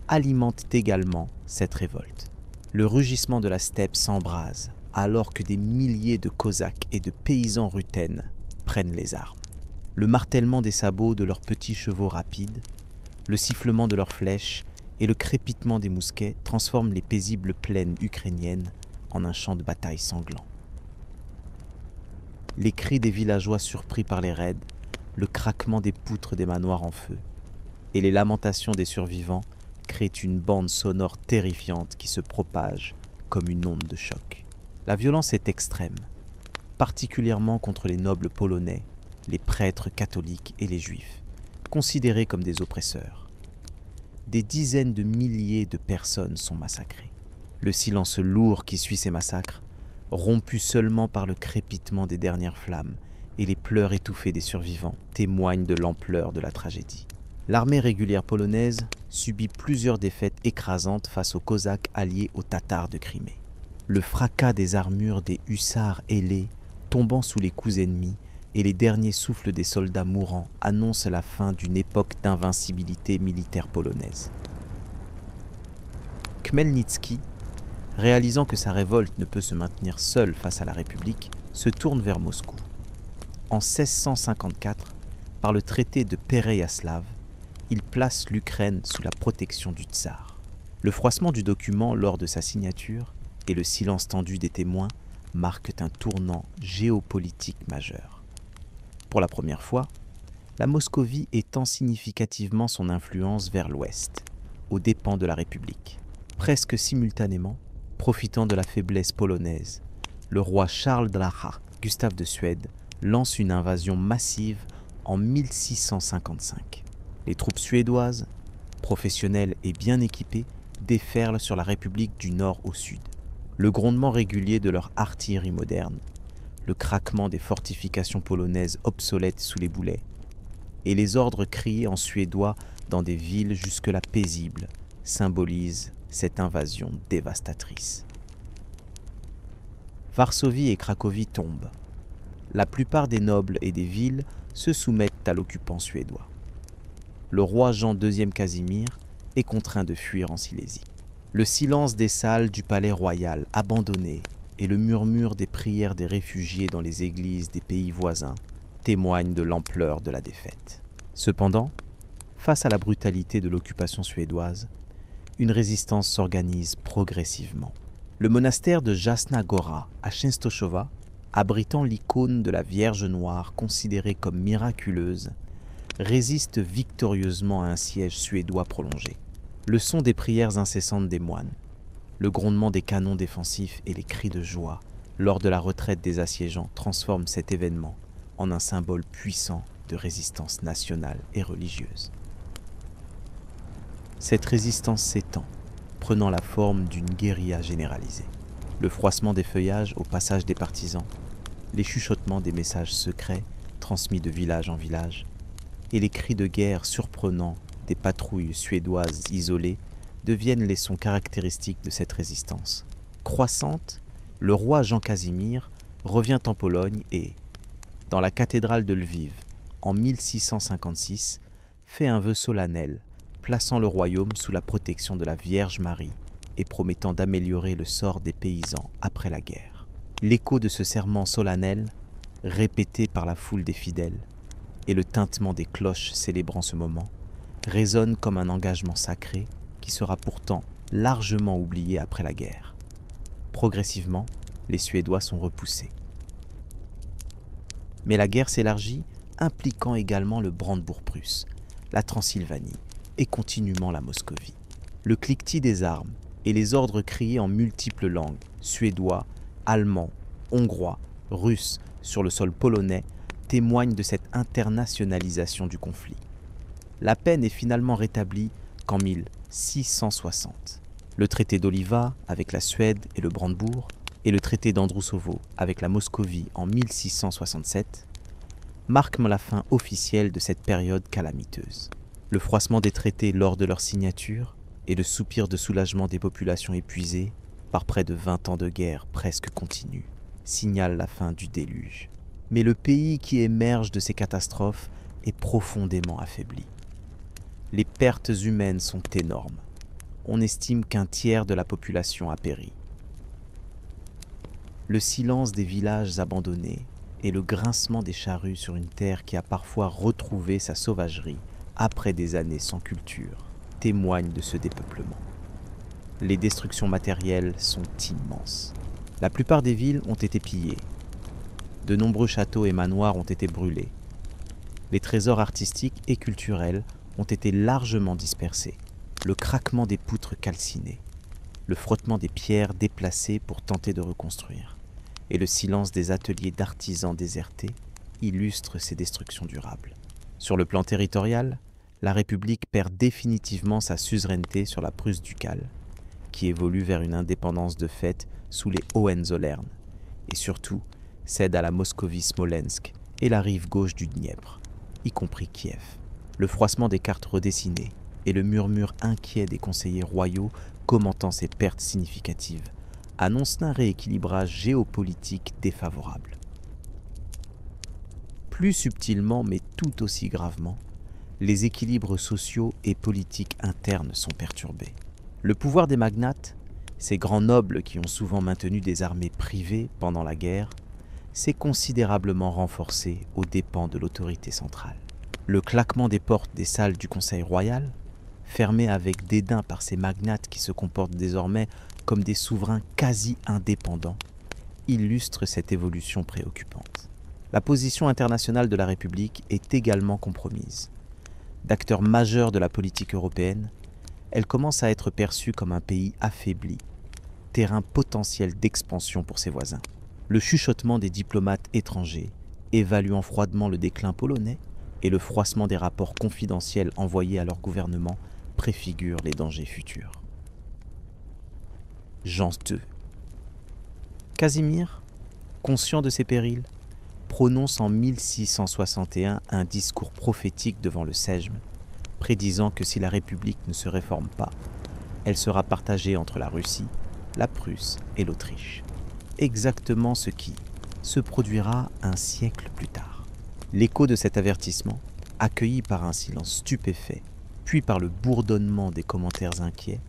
S1: alimentent également cette révolte. Le rugissement de la steppe s'embrase alors que des milliers de Cosaques et de paysans rutènes prennent les armes. Le martèlement des sabots de leurs petits chevaux rapides, le sifflement de leurs flèches et le crépitement des mousquets transforment les paisibles plaines ukrainiennes en un champ de bataille sanglant. Les cris des villageois surpris par les raids, le craquement des poutres des manoirs en feu, et les lamentations des survivants créent une bande sonore terrifiante qui se propage comme une onde de choc. La violence est extrême, particulièrement contre les nobles polonais, les prêtres catholiques et les juifs, considérés comme des oppresseurs. Des dizaines de milliers de personnes sont massacrées. Le silence lourd qui suit ces massacres, rompu seulement par le crépitement des dernières flammes et les pleurs étouffés des survivants, témoigne de l'ampleur de la tragédie. L'armée régulière polonaise subit plusieurs défaites écrasantes face aux Cosaques alliés aux Tatars de Crimée. Le fracas des armures des hussards ailés tombant sous les coups ennemis et les derniers souffles des soldats mourants annoncent la fin d'une époque d'invincibilité militaire polonaise. Khmelnytsky, réalisant que sa révolte ne peut se maintenir seule face à la République, se tourne vers Moscou. En 1654, par le traité de Péréyaslav, il place l'Ukraine sous la protection du tsar. Le froissement du document lors de sa signature et le silence tendu des témoins marquent un tournant géopolitique majeur. Pour la première fois, la Moscovie étend significativement son influence vers l'ouest, aux dépens de la République. Presque simultanément, profitant de la faiblesse polonaise, le roi Charles Draha, Gustave de Suède, lance une invasion massive en 1655. Les troupes suédoises, professionnelles et bien équipées, déferlent sur la République du nord au sud. Le grondement régulier de leur artillerie moderne, le craquement des fortifications polonaises obsolètes sous les boulets, et les ordres criés en suédois dans des villes jusque-là paisibles symbolisent cette invasion dévastatrice. Varsovie et Cracovie tombent. La plupart des nobles et des villes se soumettent à l'occupant suédois. Le roi Jean II Casimir est contraint de fuir en Silésie. Le silence des salles du palais royal abandonnées et le murmure des prières des réfugiés dans les églises des pays voisins témoignent de l'ampleur de la défaite. Cependant, face à la brutalité de l'occupation suédoise, une résistance s'organise progressivement. Le monastère de Jasna Gora à Częstochowa, abritant l'icône de la Vierge Noire considérée comme miraculeuse, résiste victorieusement à un siège suédois prolongé. Le son des prières incessantes des moines, le grondement des canons défensifs et les cris de joie lors de la retraite des assiégeants transforment cet événement en un symbole puissant de résistance nationale et religieuse. Cette résistance s'étend, prenant la forme d'une guérilla généralisée. Le froissement des feuillages au passage des partisans, les chuchotements des messages secrets transmis de village en village, et les cris de guerre surprenants des patrouilles suédoises isolées deviennent les sons caractéristiques de cette résistance. Croissante, le roi Jean Casimir revient en Pologne et, dans la cathédrale de Lviv, en 1656, fait un vœu solennel, plaçant le royaume sous la protection de la Vierge Marie et promettant d'améliorer le sort des paysans après la guerre. L'écho de ce serment solennel, répété par la foule des fidèles, et le tintement des cloches célébrant ce moment, résonnent comme un engagement sacré qui sera pourtant largement oublié après la guerre. Progressivement, les Suédois sont repoussés. Mais la guerre s'élargit, impliquant également le Brandebourg-Prusse, la Transylvanie et continuellement la Moscovie. Le cliquetis des armes et les ordres criés en multiples langues, suédois, allemand, hongrois, russe, sur le sol polonais, témoignent de cette internationalisation du conflit. La paix n'est finalement rétablie qu'en 1660. Le traité d'Oliva avec la Suède et le Brandebourg et le traité d'Androusovo avec la Moscovie en 1667 marquent la fin officielle de cette période calamiteuse. Le froissement des traités lors de leur signature et le soupir de soulagement des populations épuisées par près de 20 ans de guerre presque continue signalent la fin du déluge. Mais le pays qui émerge de ces catastrophes est profondément affaibli. Les pertes humaines sont énormes. On estime qu'un tiers de la population a péri. Le silence des villages abandonnés et le grincement des charrues sur une terre qui a parfois retrouvé sa sauvagerie après des années sans culture témoignent de ce dépeuplement. Les destructions matérielles sont immenses. La plupart des villes ont été pillées. De nombreux châteaux et manoirs ont été brûlés. Les trésors artistiques et culturels ont été largement dispersés, le craquement des poutres calcinées, le frottement des pierres déplacées pour tenter de reconstruire, et le silence des ateliers d'artisans désertés illustrent ces destructions durables. Sur le plan territorial, la République perd définitivement sa suzeraineté sur la Prusse ducale, qui évolue vers une indépendance de fait sous les Hohenzollern, et surtout cède à la Moscovie-Smolensk et la rive gauche du Dniepr, y compris Kiev. Le froissement des cartes redessinées et le murmure inquiet des conseillers royaux commentant ces pertes significatives annoncent un rééquilibrage géopolitique défavorable. Plus subtilement, mais tout aussi gravement, les équilibres sociaux et politiques internes sont perturbés. Le pouvoir des magnates, ces grands nobles qui ont souvent maintenu des armées privées pendant la guerre, s'est considérablement renforcé aux dépens de l'autorité centrale. Le claquement des portes des salles du Conseil royal, fermées avec dédain par ces magnates qui se comportent désormais comme des souverains quasi indépendants, illustre cette évolution préoccupante. La position internationale de la République est également compromise. D'acteur majeur de la politique européenne, elle commence à être perçue comme un pays affaibli, terrain potentiel d'expansion pour ses voisins. Le chuchotement des diplomates étrangers, évaluant froidement le déclin polonais, et le froissement des rapports confidentiels envoyés à leur gouvernement préfigurent les dangers futurs. Jean II. Casimir, conscient de ces périls, prononce en 1661 un discours prophétique devant le Sejm, prédisant que si la République ne se réforme pas, elle sera partagée entre la Russie, la Prusse et l'Autriche. Exactement ce qui se produira un siècle plus tard. L'écho de cet avertissement, accueilli par un silence stupéfait, puis par le bourdonnement des commentaires inquiets,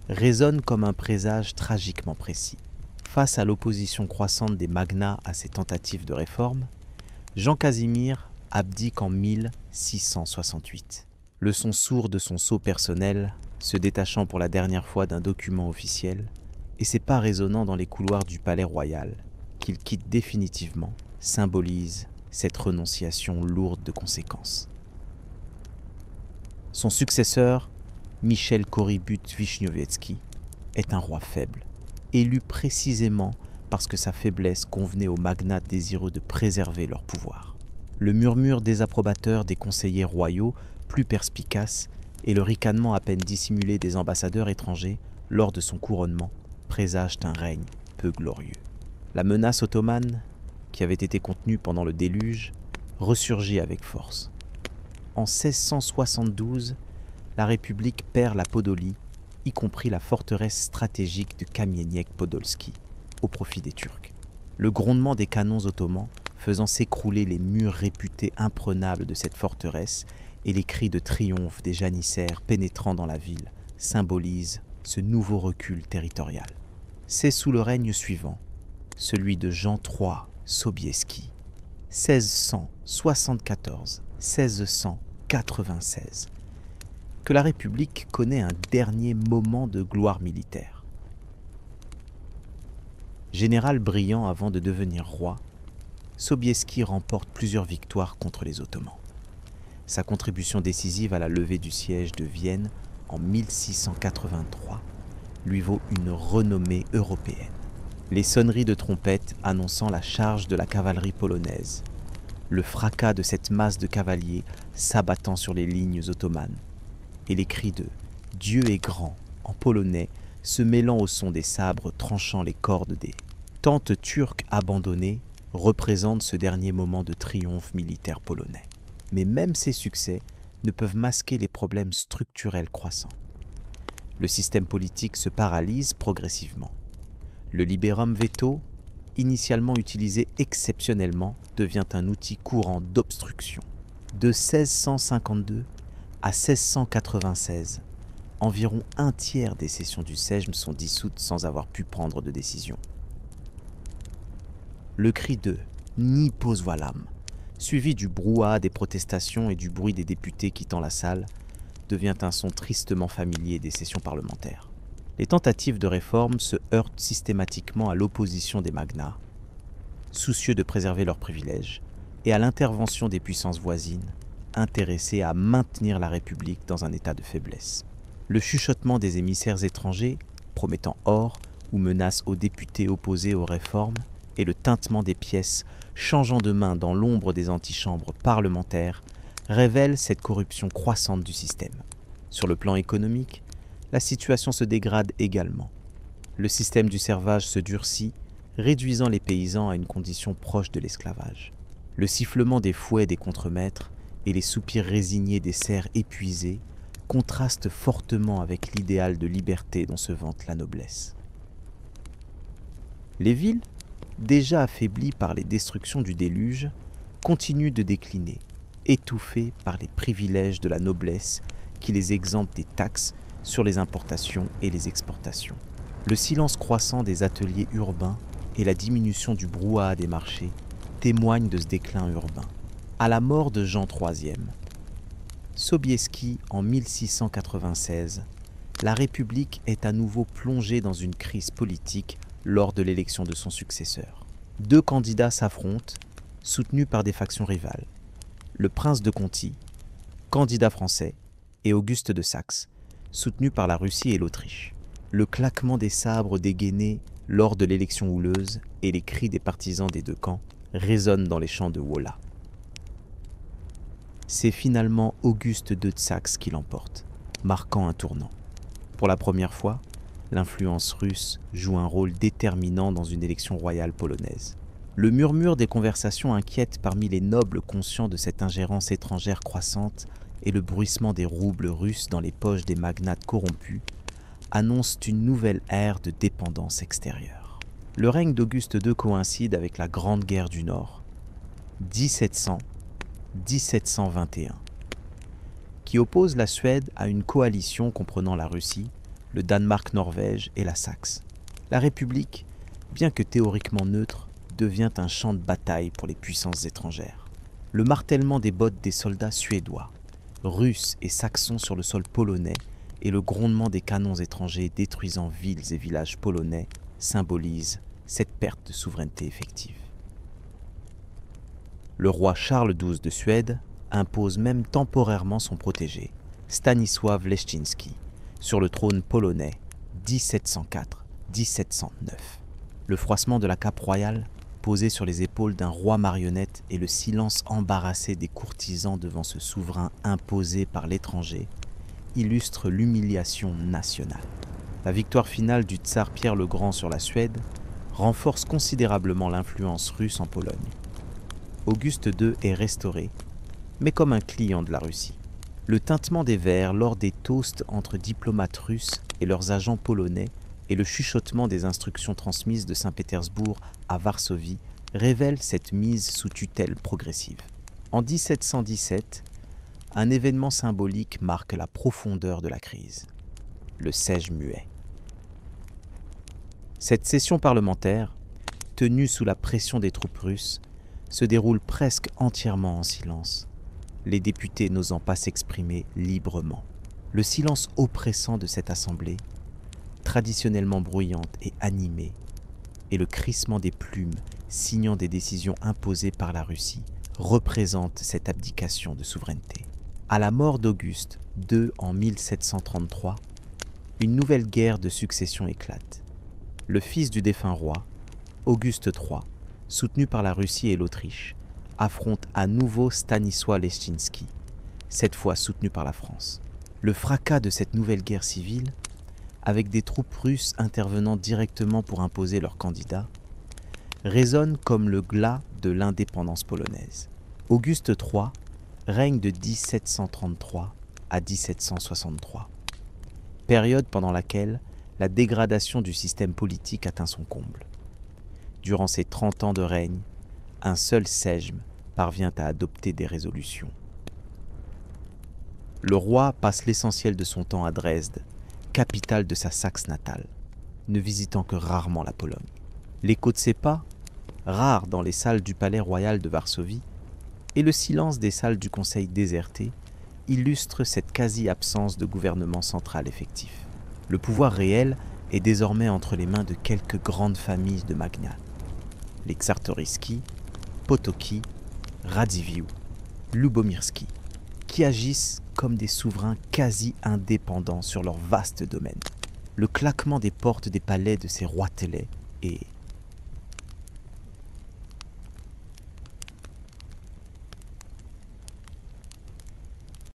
S1: résonne comme un présage tragiquement précis. Face à l'opposition croissante des magnats à ces tentatives de réforme, Jean Casimir abdique en 1668. Le son sourd de son sceau personnel, se détachant pour la dernière fois d'un document officiel, et ses pas résonnant dans les couloirs du palais royal, qu'il quitte définitivement, symbolise cette renonciation lourde de conséquences. Son successeur, Michel Korybut-Wiśniowiecki, est un roi faible, élu précisément parce que sa faiblesse convenait aux magnates désireux de préserver leur pouvoir. Le murmure désapprobateur des conseillers royaux, plus perspicace, et le ricanement à peine dissimulé des ambassadeurs étrangers lors de son couronnement présagent un règne peu glorieux. La menace ottomane, qui avait été contenue pendant le déluge, ressurgit avec force. En 1672, la République perd la Podolie, y compris la forteresse stratégique de Kamieniec-Podolski, au profit des Turcs. Le grondement des canons ottomans faisant s'écrouler les murs réputés imprenables de cette forteresse et les cris de triomphe des janissaires pénétrant dans la ville symbolisent ce nouveau recul territorial. C'est sous le règne suivant, celui de Jean III Sobieski, 1674-1696, que la République connaît un dernier moment de gloire militaire. Général brillant avant de devenir roi, Sobieski remporte plusieurs victoires contre les Ottomans. Sa contribution décisive à la levée du siège de Vienne en 1683 lui vaut une renommée européenne. Les sonneries de trompettes annonçant la charge de la cavalerie polonaise, le fracas de cette masse de cavaliers s'abattant sur les lignes ottomanes, et les cris de « Dieu est grand » en polonais se mêlant au son des sabres tranchant les cordes des tentes turques abandonnées représentent ce dernier moment de triomphe militaire polonais. Mais même ces succès ne peuvent masquer les problèmes structurels croissants. Le système politique se paralyse progressivement. Le liberum veto, initialement utilisé exceptionnellement, devient un outil courant d'obstruction. De 1652 à 1696, environ un tiers des sessions du Sejm sont dissoutes sans avoir pu prendre de décision. Le cri de « Ni pozwalam », suivi du brouhaha des protestations et du bruit des députés quittant la salle, devient un son tristement familier des sessions parlementaires. Les tentatives de réforme se heurtent systématiquement à l'opposition des magnats, soucieux de préserver leurs privilèges, et à l'intervention des puissances voisines, intéressés à maintenir la République dans un état de faiblesse. Le chuchotement des émissaires étrangers, promettant or ou menaces aux députés opposés aux réformes, et le tintement des pièces changeant de main dans l'ombre des antichambres parlementaires révèlent cette corruption croissante du système. Sur le plan économique, la situation se dégrade également. Le système du servage se durcit, réduisant les paysans à une condition proche de l'esclavage. Le sifflement des fouets des contremaîtres et les soupirs résignés des serfs épuisés contrastent fortement avec l'idéal de liberté dont se vante la noblesse. Les villes, déjà affaiblies par les destructions du déluge, continuent de décliner, étouffées par les privilèges de la noblesse qui les exemptent des taxes sur les importations et les exportations. Le silence croissant des ateliers urbains et la diminution du brouhaha des marchés témoignent de ce déclin urbain. À la mort de Jean III, Sobieski en 1696, la République est à nouveau plongée dans une crise politique lors de l'élection de son successeur. Deux candidats s'affrontent, soutenus par des factions rivales. Le prince de Conti, candidat français, et Auguste de Saxe, soutenu par la Russie et l'Autriche. Le claquement des sabres dégainés lors de l'élection houleuse et les cris des partisans des deux camps résonnent dans les champs de Wola. C'est finalement Auguste de Saxe qui l'emporte, marquant un tournant. Pour la première fois, l'influence russe joue un rôle déterminant dans une élection royale polonaise. Le murmure des conversations inquiètes parmi les nobles conscients de cette ingérence étrangère croissante et le bruissement des roubles russes dans les poches des magnates corrompus annoncent une nouvelle ère de dépendance extérieure. Le règne d'Auguste II coïncide avec la Grande Guerre du Nord, 1700-1721, qui oppose la Suède à une coalition comprenant la Russie, le Danemark-Norvège et la Saxe. La République, bien que théoriquement neutre, devient un champ de bataille pour les puissances étrangères. Le martèlement des bottes des soldats suédois, russes et saxons sur le sol polonais et le grondement des canons étrangers détruisant villes et villages polonais symbolisent cette perte de souveraineté effective. Le roi Charles XII de Suède impose même temporairement son protégé, Stanisław Leszczyński, sur le trône polonais 1704-1709. Le froissement de la cape royale posée sur les épaules d'un roi marionnette et le silence embarrassé des courtisans devant ce souverain imposé par l'étranger illustrent l'humiliation nationale. La victoire finale du tsar Pierre le Grand sur la Suède renforce considérablement l'influence russe en Pologne. Auguste II est restauré, mais comme un client de la Russie. Le tintement des verres lors des toasts entre diplomates russes et leurs agents polonais et le chuchotement des instructions transmises de Saint-Pétersbourg à Varsovie révèlent cette mise sous tutelle progressive. En 1717, un événement symbolique marque la profondeur de la crise, le Sejm muet. Cette session parlementaire, tenue sous la pression des troupes russes, se déroule presque entièrement en silence, les députés n'osant pas s'exprimer librement. Le silence oppressant de cette assemblée, traditionnellement bruyante et animée, et le crissement des plumes signant des décisions imposées par la Russie, représente cette abdication de souveraineté. À la mort d'Auguste II en 1733, une nouvelle guerre de succession éclate. Le fils du défunt roi, Auguste III, soutenu par la Russie et l'Autriche, affronte à nouveau Stanisław Leszczyński, cette fois soutenu par la France. Le fracas de cette nouvelle guerre civile, avec des troupes russes intervenant directement pour imposer leur candidat, résonne comme le glas de l'indépendance polonaise. Auguste III règne de 1733 à 1763, période pendant laquelle la dégradation du système politique atteint son comble. Durant ces 30 ans de règne, un seul Sejm parvient à adopter des résolutions. Le roi passe l'essentiel de son temps à Dresde, capitale de sa Saxe natale, ne visitant que rarement la Pologne. L'écho de ses pas, rare dans les salles du palais royal de Varsovie, et le silence des salles du conseil désertées illustrent cette quasi-absence de gouvernement central effectif. Le pouvoir réel est désormais entre les mains de quelques grandes familles de magnates. Les Czartoryski, Potocki, Radziwiłł, Lubomirski. qui agissent comme des souverains quasi indépendants sur leur vaste domaine. Le claquement des portes des palais de ces roitelets est